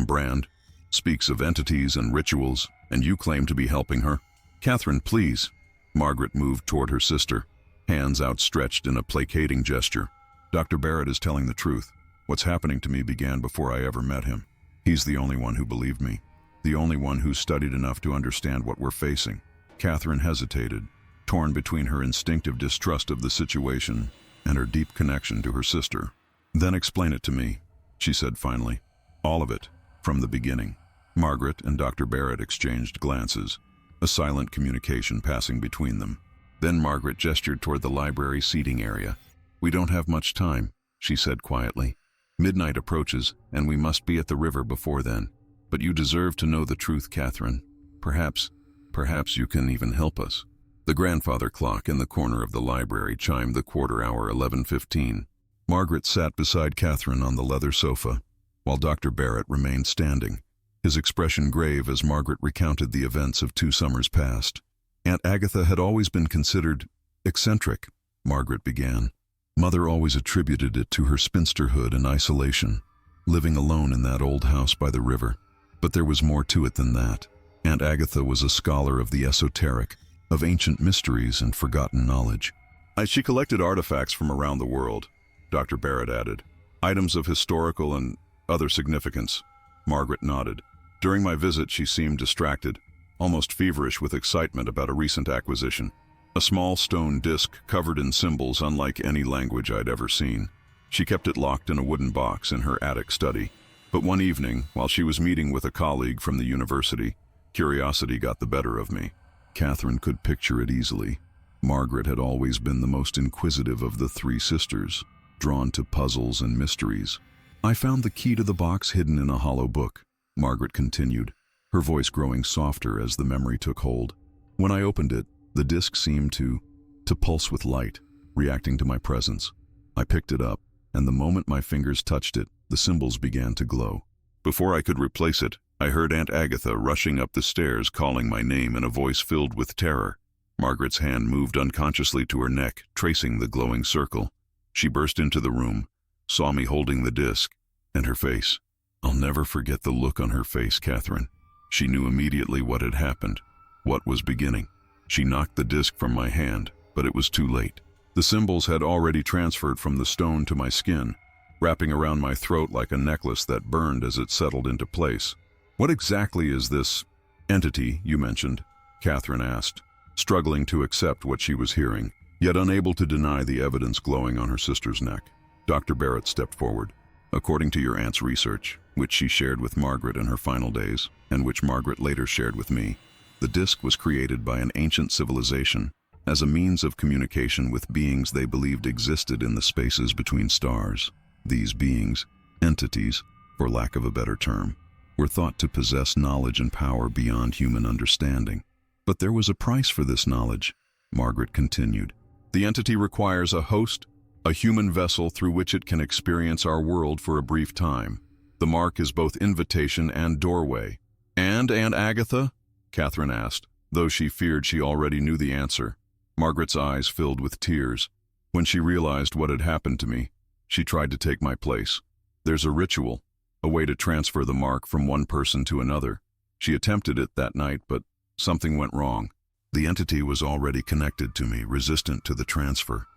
brand, speaks of entities and rituals, and you claim to be helping her? Catherine, please." Margaret moved toward her sister, hands outstretched in a placating gesture. "Dr. Barrett is telling the truth. What's happening to me began before I ever met him. He's the only one who believed me. the only one who's studied enough to understand what we're facing." Catherine hesitated, torn between her instinctive distrust of the situation and her deep connection to her sister. "Then explain it to me," she said finally. "All of it, from the beginning." Margaret and Dr. Barrett exchanged glances, a silent communication passing between them. Then Margaret gestured toward the library seating area. "We don't have much time," she said quietly. "Midnight approaches, and we must be at the river before then. But you deserve to know the truth, Catherine. Perhaps you can even help us." The grandfather clock in the corner of the library chimed the quarter hour 11:15. Margaret sat beside Catherine on the leather sofa, while Dr. Barrett remained standing, his expression grave as Margaret recounted the events of 2 summers past. "Aunt Agatha had always been considered eccentric," Margaret began. "Mother always attributed it to her spinsterhood and isolation, living alone in that old house by the river. But there was more to it than that. Aunt Agatha was a scholar of the esoteric, of ancient mysteries and forgotten knowledge. She collected artifacts from around the world," Dr. Barrett added. "Items of historical and other significance." Margaret nodded. "During my visit, she seemed distracted, almost feverish with excitement about a recent acquisition. A small stone disc covered in symbols unlike any language I'd ever seen. She kept it locked in a wooden box in her attic study. But one evening, while she was meeting with a colleague from the university, curiosity got the better of me." Catherine could picture it easily. Margaret had always been the most inquisitive of the 3 sisters, drawn to puzzles and mysteries. "I found the key to the box hidden in a hollow book," Margaret continued, her voice growing softer as the memory took hold. "When I opened it, the disc seemed to pulse with light, reacting to my presence. I picked it up, and the moment my fingers touched it, the symbols began to glow. Before I could replace it, I heard Aunt Agatha rushing up the stairs calling my name in a voice filled with terror." Margaret's hand moved unconsciously to her neck, tracing the glowing circle. She burst into the room, saw me holding the disc, and her face. I'll never forget the look on her face, Catherine. She knew immediately what had happened, what was beginning. She knocked the disc from my hand, but it was too late. The symbols had already transferred from the stone to my skin, wrapping around my throat like a necklace that burned as it settled into place. "What exactly is this entity you mentioned?" Catherine asked, struggling to accept what she was hearing, yet unable to deny the evidence glowing on her sister's neck. Dr. Barrett stepped forward. "According to your aunt's research, which she shared with Margaret in her final days, and which Margaret later shared with me, the disc was created by an ancient civilization as a means of communication with beings they believed existed in the spaces between stars. These beings, entities, for lack of a better term, were thought to possess knowledge and power beyond human understanding. But there was a price for this knowledge," Margaret continued. "The entity requires a host, a human vessel through which it can experience our world for a brief time. The mark is both invitation and doorway." "And Aunt Agatha?" Catherine asked, though she feared she already knew the answer. Margaret's eyes filled with tears. "When she realized what had happened to me, she tried to take my place. There's a ritual, a way to transfer the mark from one person to another. She attempted it that night, but something went wrong. The entity was already connected to me, resistant to the transfer.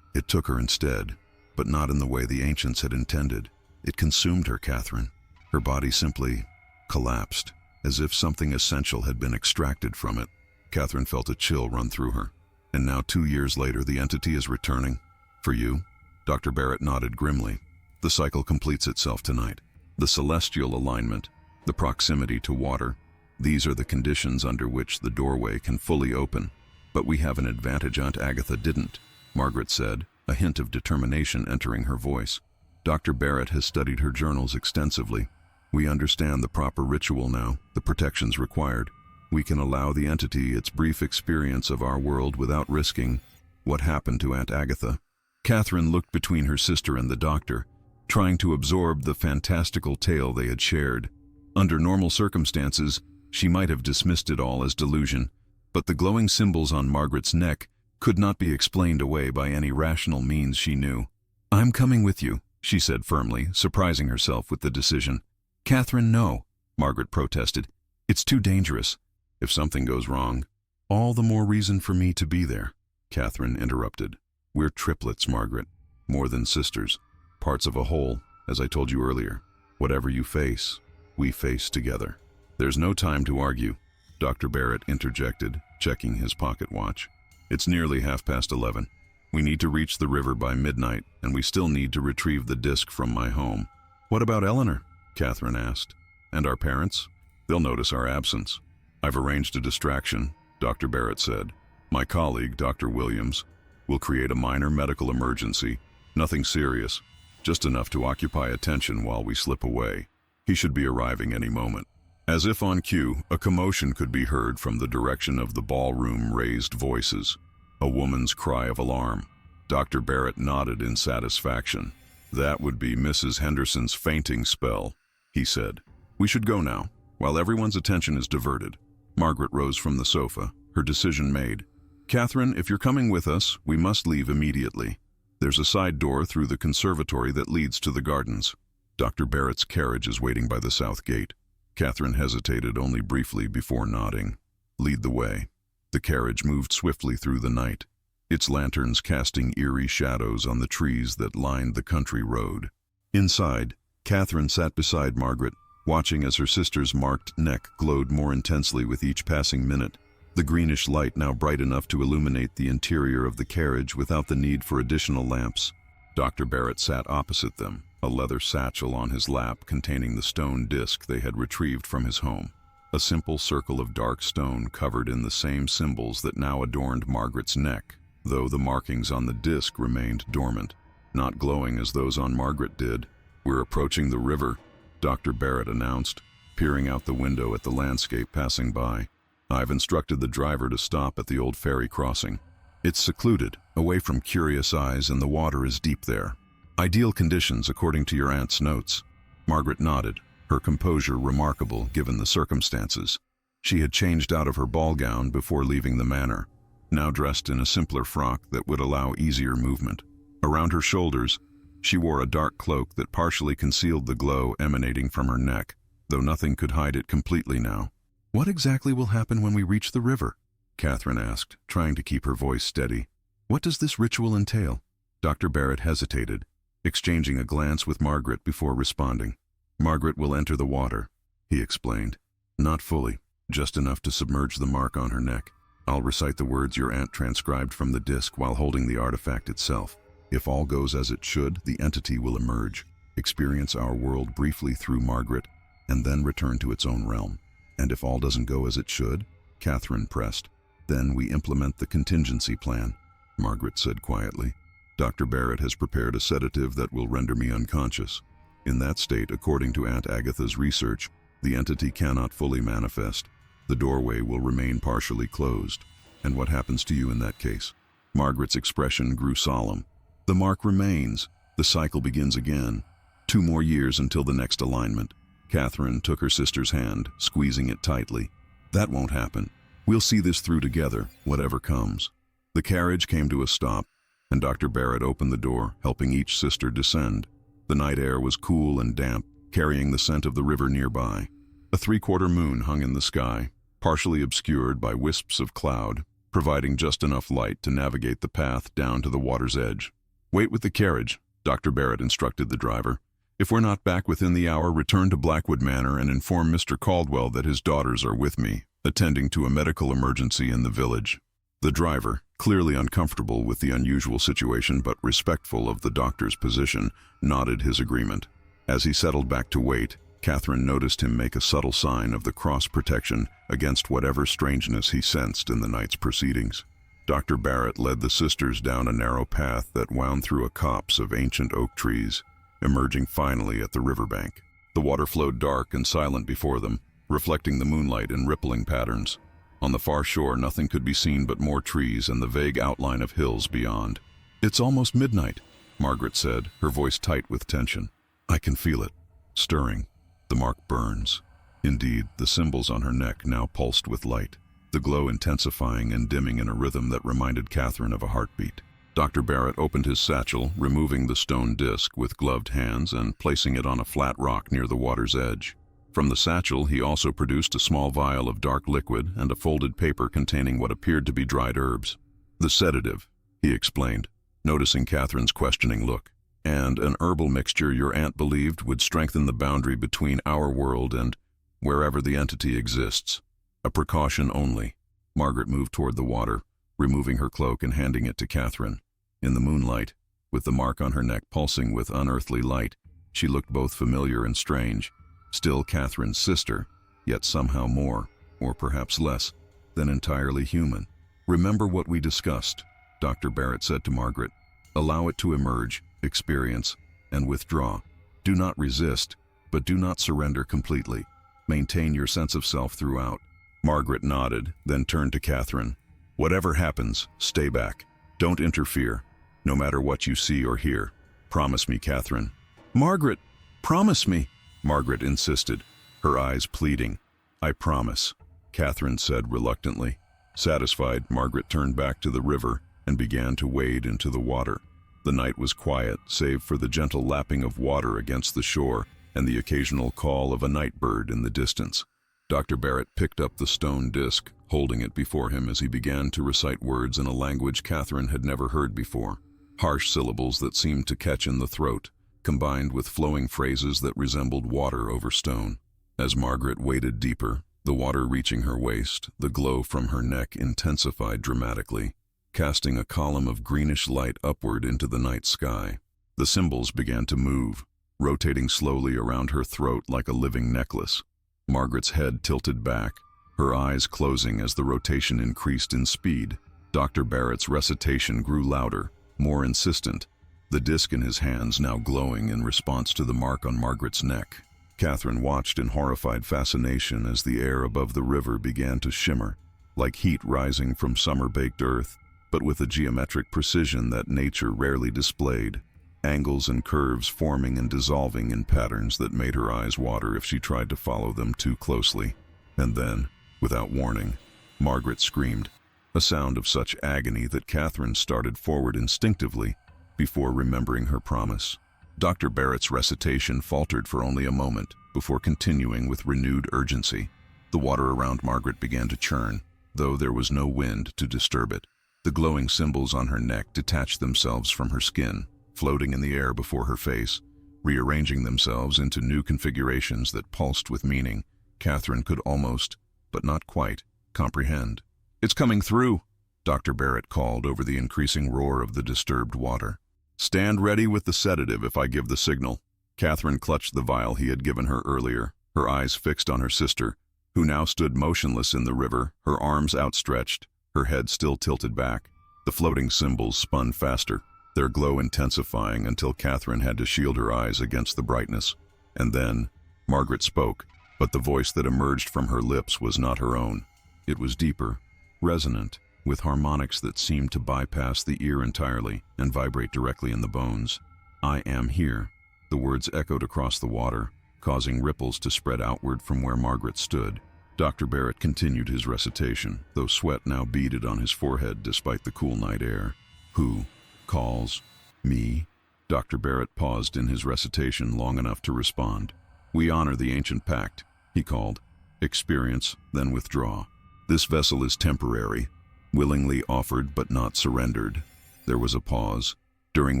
It took her instead, but not in the way the ancients had intended. It consumed her, Catherine. Her body simply collapsed, as if something essential had been extracted from it." Catherine felt a chill run through her. "And now 2 years later, the entity is returning. For you?" Dr. Barrett nodded grimly. "The cycle completes itself tonight. The celestial alignment, the proximity to water, these are the conditions under which the doorway can fully open. But we have an advantage Aunt Agatha didn't," Margaret said, a hint of determination entering her voice. "Dr. Barrett has studied her journals extensively. We understand the proper ritual now, the protections required. We can allow the entity its brief experience of our world without risking what happened to Aunt Agatha." Catherine looked between her sister and the doctor, trying to absorb the fantastical tale they had shared. Under normal circumstances, she might have dismissed it all as delusion, but the glowing symbols on Margaret's neck could not be explained away by any rational means she knew. "I'm coming with you," she said firmly, surprising herself with the decision. "Catherine, no," Margaret protested. "It's too dangerous. If something goes wrong, all the more reason for me to be there," Catherine interrupted. "We're triplets, Margaret, more than sisters, parts of a whole, as I told you earlier. Whatever you face, we face together." There's no time to argue, Dr. Barrett interjected, checking his pocket watch. It's nearly 11:30. We need to reach the river by midnight, and we still need to retrieve the disc from my home. What about Eleanor? Catherine asked. And our parents? They'll notice our absence. I've arranged a distraction, Dr. Barrett said. My colleague, Dr. Williams, will create a minor medical emergency. Nothing serious, just enough to occupy attention while we slip away. He should be arriving any moment. As if on cue, a commotion could be heard from the direction of the ballroom raised voices. A woman's cry of alarm. Dr. Barrett nodded in satisfaction. That would be Mrs. Henderson's fainting spell, he said. We should go now, while everyone's attention is diverted. Margaret rose from the sofa, her decision made. Catherine, if you're coming with us, we must leave immediately. There's a side door through the conservatory that leads to the gardens. Dr. Barrett's carriage is waiting by the south gate. Catherine hesitated only briefly before nodding. Lead the way. The carriage moved swiftly through the night, its lanterns casting eerie shadows on the trees that lined the country road. Inside, Catherine sat beside Margaret, watching as her sister's marked neck glowed more intensely with each passing minute, the greenish light now bright enough to illuminate the interior of the carriage without the need for additional lamps. Dr. Barrett sat opposite them, a leather satchel on his lap containing the stone disc they had retrieved from his home. A simple circle of dark stone covered in the same symbols that now adorned Margaret's neck, though the markings on the disc remained dormant, not glowing as those on Margaret did. We're approaching the river, Dr. Barrett announced, peering out the window at the landscape passing by. I've instructed the driver to stop at the old ferry crossing. It's secluded, away from curious eyes, and the water is deep there. Ideal conditions, according to your aunt's notes. Margaret nodded, her composure remarkable given the circumstances. She had changed out of her ball gown before leaving the manor, now dressed in a simpler frock that would allow easier movement. Around her shoulders, she wore a dark cloak that partially concealed the glow emanating from her neck, though nothing could hide it completely now. What exactly will happen when we reach the river? Catherine asked, trying to keep her voice steady. What does this ritual entail? Dr. Barrett hesitated, exchanging a glance with Margaret before responding. Margaret will enter the water, he explained. Not fully, just enough to submerge the mark on her neck. I'll recite the words your aunt transcribed from the disc while holding the artifact itself. If all goes as it should, the entity will emerge, experience our world briefly through Margaret, and then return to its own realm. And if all doesn't go as it should, Catherine pressed, then we implement the contingency plan, Margaret said quietly. Dr. Barrett has prepared a sedative that will render me unconscious. In that state, according to Aunt Agatha's research, the entity cannot fully manifest. The doorway will remain partially closed. And what happens to you in that case? Margaret's expression grew solemn. The mark remains. The cycle begins again. 2 more years until the next alignment. Catherine took her sister's hand, squeezing it tightly. That won't happen. We'll see this through together, whatever comes. The carriage came to a stop, and Dr. Barrett opened the door, helping each sister descend. The night air was cool and damp, carrying the scent of the river nearby. A 3/4 moon hung in the sky, partially obscured by wisps of cloud, providing just enough light to navigate the path down to the water's edge. Wait with the carriage, Dr. Barrett instructed the driver. If we're not back within the hour, return to Blackwood Manor and inform Mr. Caldwell that his daughters are with me, attending to a medical emergency in the village. The driver, clearly uncomfortable with the unusual situation but respectful of the doctor's position, nodded his agreement. As he settled back to wait, Catherine noticed him make a subtle sign of the cross protection against whatever strangeness he sensed in the night's proceedings. Dr. Barrett led the sisters down a narrow path that wound through a copse of ancient oak trees, emerging finally at the riverbank. The water flowed dark and silent before them, reflecting the moonlight in rippling patterns. On the far shore, nothing could be seen but more trees and the vague outline of hills beyond. It's almost midnight, Margaret said, her voice tight with tension. I can feel it, stirring. The mark burns. Indeed, the symbols on her neck now pulsed with light, the glow intensifying and dimming in a rhythm that reminded Catherine of a heartbeat. Dr. Barrett opened his satchel, removing the stone disc with gloved hands and placing it on a flat rock near the water's edge. From the satchel, he also produced a small vial of dark liquid and a folded paper containing what appeared to be dried herbs. The sedative, he explained, noticing Catherine's questioning look, and an herbal mixture your aunt believed would strengthen the boundary between our world and... wherever the entity exists. A precaution only. Margaret moved toward the water, removing her cloak and handing it to Catherine. In the moonlight, with the mark on her neck pulsing with unearthly light, she looked both familiar and strange. Still Catherine's sister, yet somehow more, or perhaps less, than entirely human. "Remember what we discussed," Dr. Barrett said to Margaret. "Allow it to emerge, experience, and withdraw. Do not resist, but do not surrender completely. Maintain your sense of self throughout." Margaret nodded, then turned to Catherine. "Whatever happens, stay back. Don't interfere, no matter what you see or hear. Promise me, Catherine." "Margaret, promise me," Margaret insisted, her eyes pleading. "I promise," Catherine said reluctantly. Satisfied, Margaret turned back to the river and began to wade into the water. The night was quiet, save for the gentle lapping of water against the shore and the occasional call of a night bird in the distance. Dr. Barrett picked up the stone disc, holding it before him as he began to recite words in a language Catherine had never heard before. Harsh syllables that seemed to catch in the throat, combined with flowing phrases that resembled water over stone. As Margaret waded deeper, the water reaching her waist, the glow from her neck intensified dramatically, casting a column of greenish light upward into the night sky. The symbols began to move, rotating slowly around her throat like a living necklace. Margaret's head tilted back, her eyes closing as the rotation increased in speed. Dr. Barrett's recitation grew louder, more insistent, the disc in his hands now glowing in response to the mark on Margaret's neck. Catherine watched in horrified fascination as the air above the river began to shimmer, like heat rising from summer-baked earth, but with a geometric precision that nature rarely displayed, angles and curves forming and dissolving in patterns that made her eyes water if she tried to follow them too closely. And then, without warning, Margaret screamed, a sound of such agony that Catherine started forward instinctively before remembering her promise. Dr. Barrett's recitation faltered for only a moment before continuing with renewed urgency. The water around Margaret began to churn, though there was no wind to disturb it. The glowing symbols on her neck detached themselves from her skin, floating in the air before her face, rearranging themselves into new configurations that pulsed with meaning Catherine could almost, but not quite, comprehend. "It's coming through," Dr. Barrett called over the increasing roar of the disturbed water. "Stand ready with the sedative if I give the signal." Catherine clutched the vial he had given her earlier, her eyes fixed on her sister, who now stood motionless in the river, her arms outstretched, her head still tilted back. The floating symbols spun faster, their glow intensifying until Catherine had to shield her eyes against the brightness. And then, Margaret spoke, but the voice that emerged from her lips was not her own. It was deeper, resonant, with harmonics that seemed to bypass the ear entirely and vibrate directly in the bones. "I am here." The words echoed across the water, causing ripples to spread outward from where Margaret stood. Dr. Barrett continued his recitation, though sweat now beaded on his forehead despite the cool night air. "Who calls me?" Dr. Barrett paused in his recitation long enough to respond. "We honor the ancient pact," he called. "Experience, then withdraw. This vessel is temporary, willingly offered but not surrendered." There was a pause, during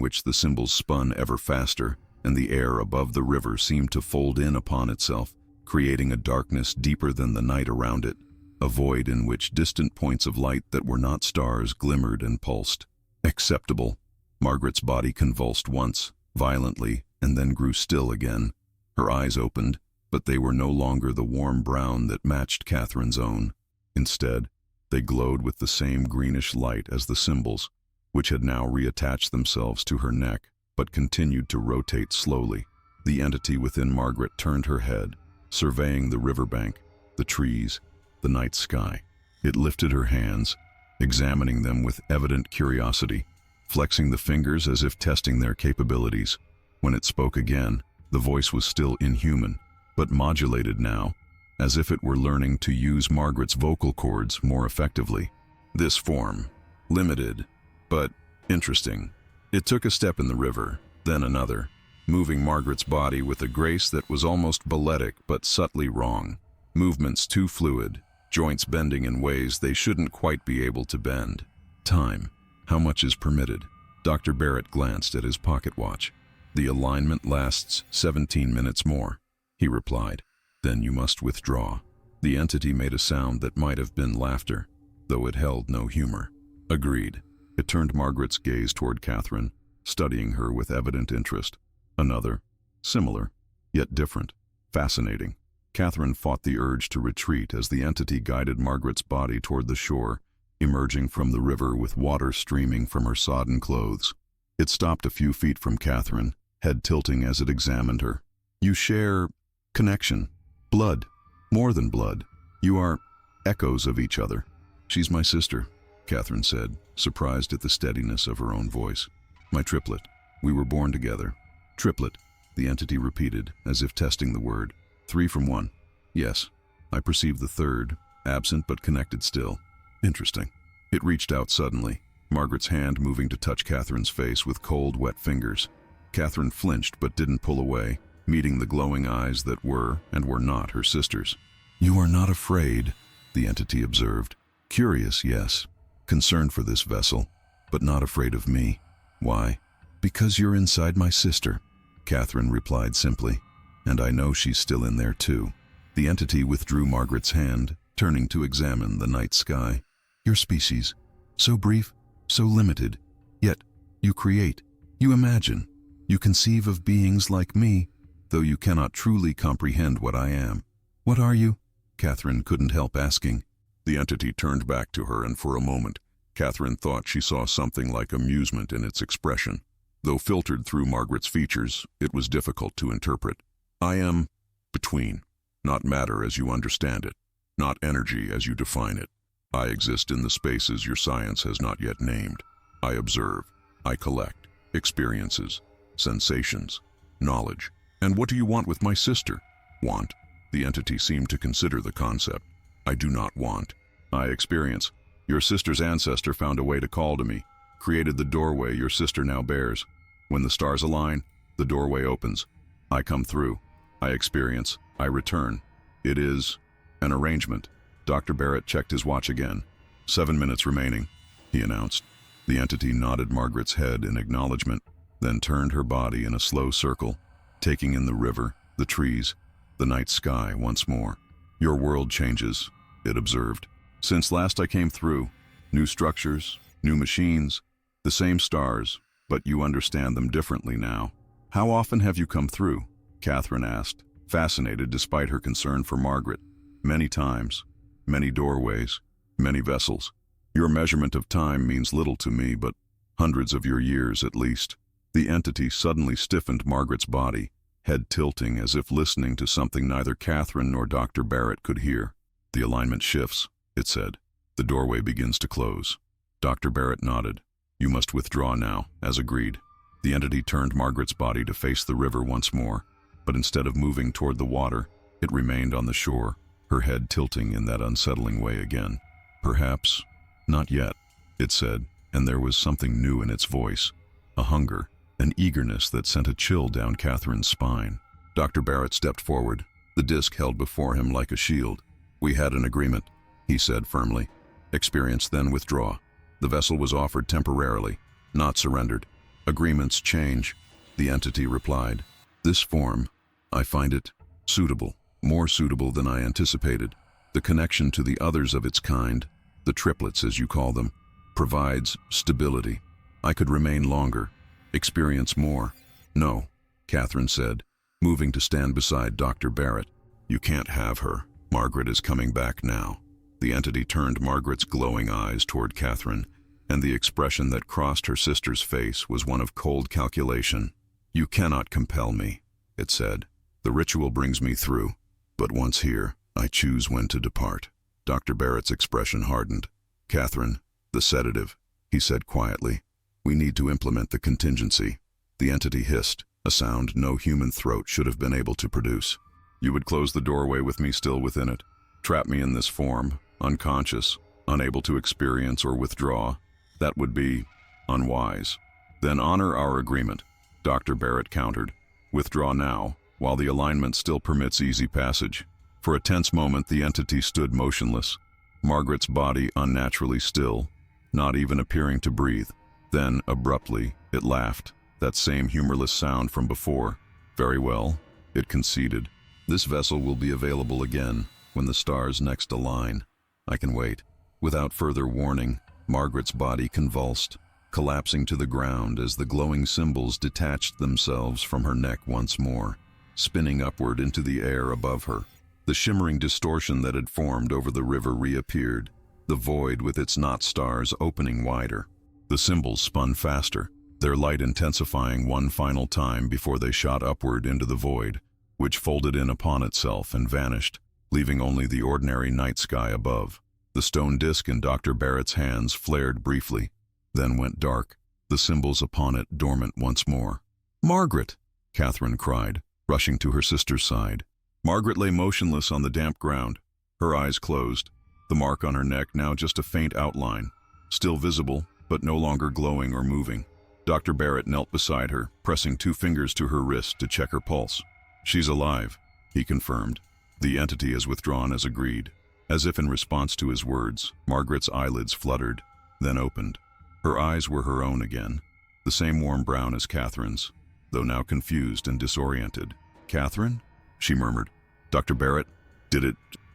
which the symbols spun ever faster, and the air above the river seemed to fold in upon itself, creating a darkness deeper than the night around it, a void in which distant points of light that were not stars glimmered and pulsed. "Acceptable." Margaret's body convulsed once, violently, and then grew still again. Her eyes opened, but they were no longer the warm brown that matched Catherine's own. Instead, they glowed with the same greenish light as the symbols, which had now reattached themselves to her neck, but continued to rotate slowly. The entity within Margaret turned her head, surveying the riverbank, the trees, the night sky. It lifted her hands, examining them with evident curiosity, flexing the fingers as if testing their capabilities. When it spoke again, the voice was still inhuman, but modulated now, as if it were learning to use Margaret's vocal cords more effectively. "This form, limited, but interesting." It took a step in the river, then another, moving Margaret's body with a grace that was almost balletic but subtly wrong. Movements too fluid, joints bending in ways they shouldn't quite be able to bend. "Time. How much is permitted?" Dr. Barrett glanced at his pocket watch. "The alignment lasts 17 minutes more," he replied. Then you must withdraw. The entity made a sound that might have been laughter, though it held no humor. Agreed. It turned Margaret's gaze toward Catherine, studying her with evident interest. Another, similar, yet different, fascinating. Catherine fought the urge to retreat as the entity guided Margaret's body toward the shore, emerging from the river with water streaming from her sodden clothes. It stopped a few feet from Catherine, head tilting as it examined her. You share connection, blood, more than blood. You are echoes of each other. She's my sister, Catherine said, surprised at the steadiness of her own voice. My triplet. We were born together. Triplet, the entity repeated, as if testing the word. 3 from 1. Yes, I perceived the third, absent but connected still. Interesting. It reached out suddenly, Margaret's hand moving to touch Catherine's face with cold, wet fingers. Catherine flinched but didn't pull away, meeting the glowing eyes that were and were not her sister's. You are not afraid, the entity observed. Curious, yes. Concerned for this vessel, but not afraid of me. Why? Because you're inside my sister, Catherine replied simply. And I know she's still in there too. The entity withdrew Margaret's hand, turning to examine the night sky. Your species, so brief, so limited, yet you create, you imagine, you conceive of beings like me, though you cannot truly comprehend what I am. What are you? Catherine couldn't help asking. The entity turned back to her, and for a moment, Catherine thought she saw something like amusement in its expression. Though filtered through Margaret's features, it was difficult to interpret. I am between, not matter as you understand it, not energy as you define it. I exist in the spaces your science has not yet named. I observe, I collect, experiences, sensations, knowledge. And what do you want with my sister? Want? The entity seemed to consider the concept. I do not want. I experience. Your sister's ancestor found a way to call to me, created the doorway your sister now bears. When the stars align, the doorway opens. I come through. I experience. I return. It is an arrangement. Dr. Barrett checked his watch again. 7 minutes remaining, he announced. The entity nodded Margaret's head in acknowledgement, then turned her body in a slow circle, taking in the river, the trees, the night sky once more. Your world changes, it observed. Since last I came through, new structures, new machines, the same stars, but you understand them differently now. How often have you come through? Catherine asked, fascinated despite her concern for Margaret. Many times, many doorways, many vessels. Your measurement of time means little to me, but hundreds of your years at least. The entity suddenly stiffened Margaret's body, head tilting as if listening to something neither Catherine nor Dr. Barrett could hear. The alignment shifts, it said. The doorway begins to close. Dr. Barrett nodded. You must withdraw now, as agreed. The entity turned Margaret's body to face the river once more, but instead of moving toward the water, it remained on the shore, her head tilting in that unsettling way again. Perhaps, not yet, it said, and there was something new in its voice, a hunger, an eagerness that sent a chill down Catherine's spine. Dr. Barrett stepped forward, the disc held before him like a shield. We had an agreement, he said firmly. Experience, then withdraw. The vessel was offered temporarily, not surrendered. Agreements change, the entity replied. This form, I find it suitable, more suitable than I anticipated. The connection to the others of its kind, the triplets as you call them, provides stability. I could remain longer, experience more. No, Catherine said, moving to stand beside Dr. Barrett. You can't have her. Margaret is coming back now. The entity turned Margaret's glowing eyes toward Catherine, and the expression that crossed her sister's face was one of cold calculation. You cannot compel me, it said. The ritual brings me through, but once here, I choose when to depart. Dr. Barrett's expression hardened. Catherine, the sedative, he said quietly. We need to implement the contingency. The entity hissed, a sound no human throat should have been able to produce. You would close the doorway with me still within it, trap me in this form, unconscious, unable to experience or withdraw. That would be unwise. Then honor our agreement, Dr. Barrett countered. Withdraw now, while the alignment still permits easy passage. For a tense moment, the entity stood motionless, Margaret's body unnaturally still, not even appearing to breathe. Then, abruptly, it laughed, that same humorless sound from before. Very well, it conceded. This vessel will be available again when the stars next align. I can wait. Without further warning, Margaret's body convulsed, collapsing to the ground as the glowing symbols detached themselves from her neck once more, spinning upward into the air above her. The shimmering distortion that had formed over the river reappeared, the void with its knot stars opening wider. The symbols spun faster, their light intensifying one final time before they shot upward into the void, which folded in upon itself and vanished, leaving only the ordinary night sky above. The stone disk in Dr. Barrett's hands flared briefly, then went dark, the symbols upon it dormant once more. "Margaret!" Catherine cried, rushing to her sister's side. Margaret lay motionless on the damp ground, her eyes closed, the mark on her neck now just a faint outline, still visible, but no longer glowing or moving. Dr. Barrett knelt beside her, pressing 2 fingers to her wrist to check her pulse. "She's alive," he confirmed. "The entity has withdrawn as agreed." As if in response to his words, Margaret's eyelids fluttered, then opened. Her eyes were her own again, the same warm brown as Catherine's, though now confused and disoriented. "Catherine?" she murmured. "Dr. Barrett,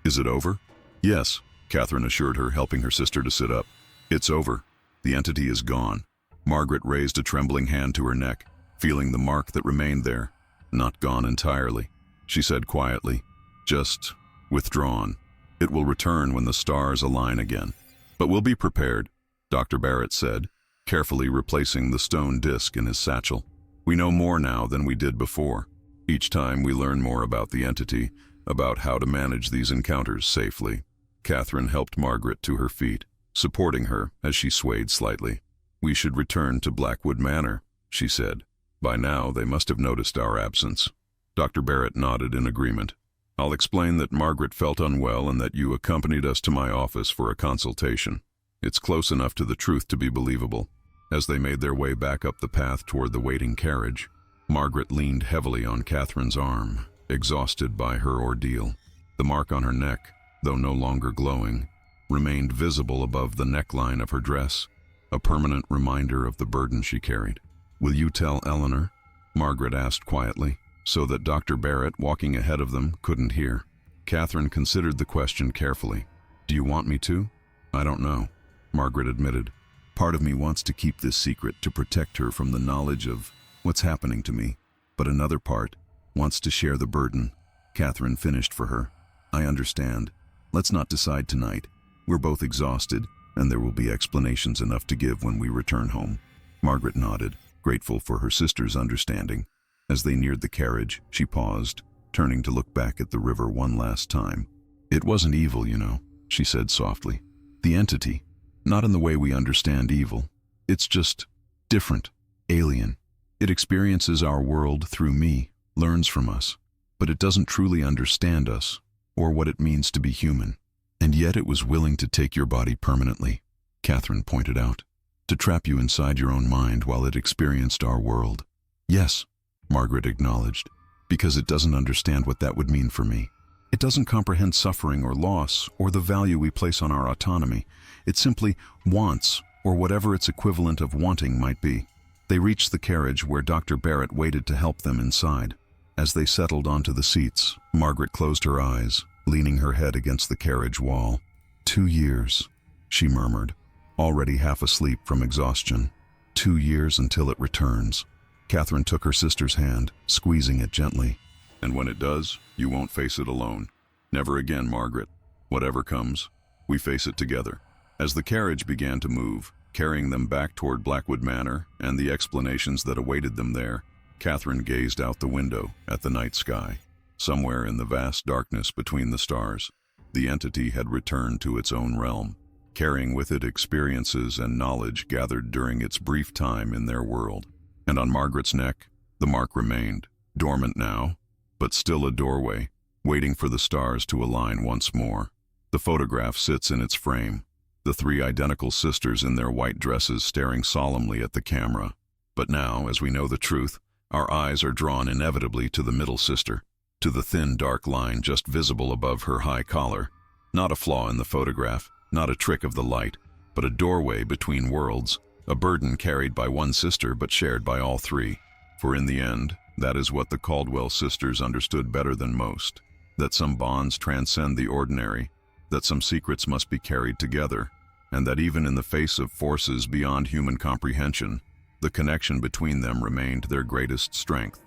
is it over?" "Yes," Catherine assured her, helping her sister to sit up. "It's over. The entity is gone." Margaret raised a trembling hand to her neck, feeling the mark that remained there. "Not gone entirely," she said quietly. "Just withdrawn. It will return when the stars align again. But we'll be prepared," Dr. Barrett said, carefully replacing the stone disk in his satchel. "We know more now than we did before. Each time we learn more about the entity, about how to manage these encounters safely." Catherine helped Margaret to her feet, supporting her as she swayed slightly. "We should return to Blackwood Manor," she said. "By now they must have noticed our absence." Dr. Barrett nodded in agreement. "I'll explain that Margaret felt unwell and that you accompanied us to my office for a consultation. It's close enough to the truth to be believable." As they made their way back up the path toward the waiting carriage, Margaret leaned heavily on Catherine's arm, exhausted by her ordeal. The mark on her neck, though no longer glowing, remained visible above the neckline of her dress, a permanent reminder of the burden she carried. "Will you tell Eleanor?" Margaret asked quietly, so that Dr. Barrett, walking ahead of them, couldn't hear. Catherine considered the question carefully. "Do you want me to?" "I don't know," Margaret admitted. "Part of me wants to keep this secret to protect her from the knowledge of what's happening to me, but another part wants to share the burden." Catherine finished for her. "I understand. Let's not decide tonight. We're both exhausted, and there will be explanations enough to give when we return home." Margaret nodded, grateful for her sister's understanding. As they neared the carriage, she paused, turning to look back at the river one last time. "It wasn't evil, you know," she said softly. "The entity. Not in the way we understand evil. It's just different, alien. It experiences our world through me, learns from us, but it doesn't truly understand us or what it means to be human. And yet it was willing to take your body permanently," Catherine pointed out, "to trap you inside your own mind while it experienced our world." "Yes," Margaret acknowledged, "because it doesn't understand what that would mean for me. It doesn't comprehend suffering or loss or the value we place on our autonomy. It simply wants, or whatever its equivalent of wanting might be." They reached the carriage where Dr. Barrett waited to help them inside. As they settled onto the seats, Margaret closed her eyes, leaning her head against the carriage wall. 2 years, she murmured, already half asleep from exhaustion. 2 years until it returns. Catherine took her sister's hand, squeezing it gently. "And when it does, you won't face it alone. Never again, Margaret. Whatever comes, we face it together." As the carriage began to move, carrying them back toward Blackwood Manor and the explanations that awaited them there, Catherine gazed out the window at the night sky. Somewhere in the vast darkness between the stars, the entity had returned to its own realm, carrying with it experiences and knowledge gathered during its brief time in their world. And on Margaret's neck, the mark remained, dormant now, but still a doorway, waiting for the stars to align once more. The photograph sits in its frame, the 3 identical sisters in their white dresses staring solemnly at the camera. But now, as we know the truth, our eyes are drawn inevitably to the middle sister, to the thin dark line just visible above her high collar. Not a flaw in the photograph, not a trick of the light, but a doorway between worlds, a burden carried by one sister but shared by all 3. For in the end, That is what the Caldwell sisters understood better than most, that some bonds transcend the ordinary, that some secrets must be carried together, and that even in the face of forces beyond human comprehension, the connection between them remained their greatest strength.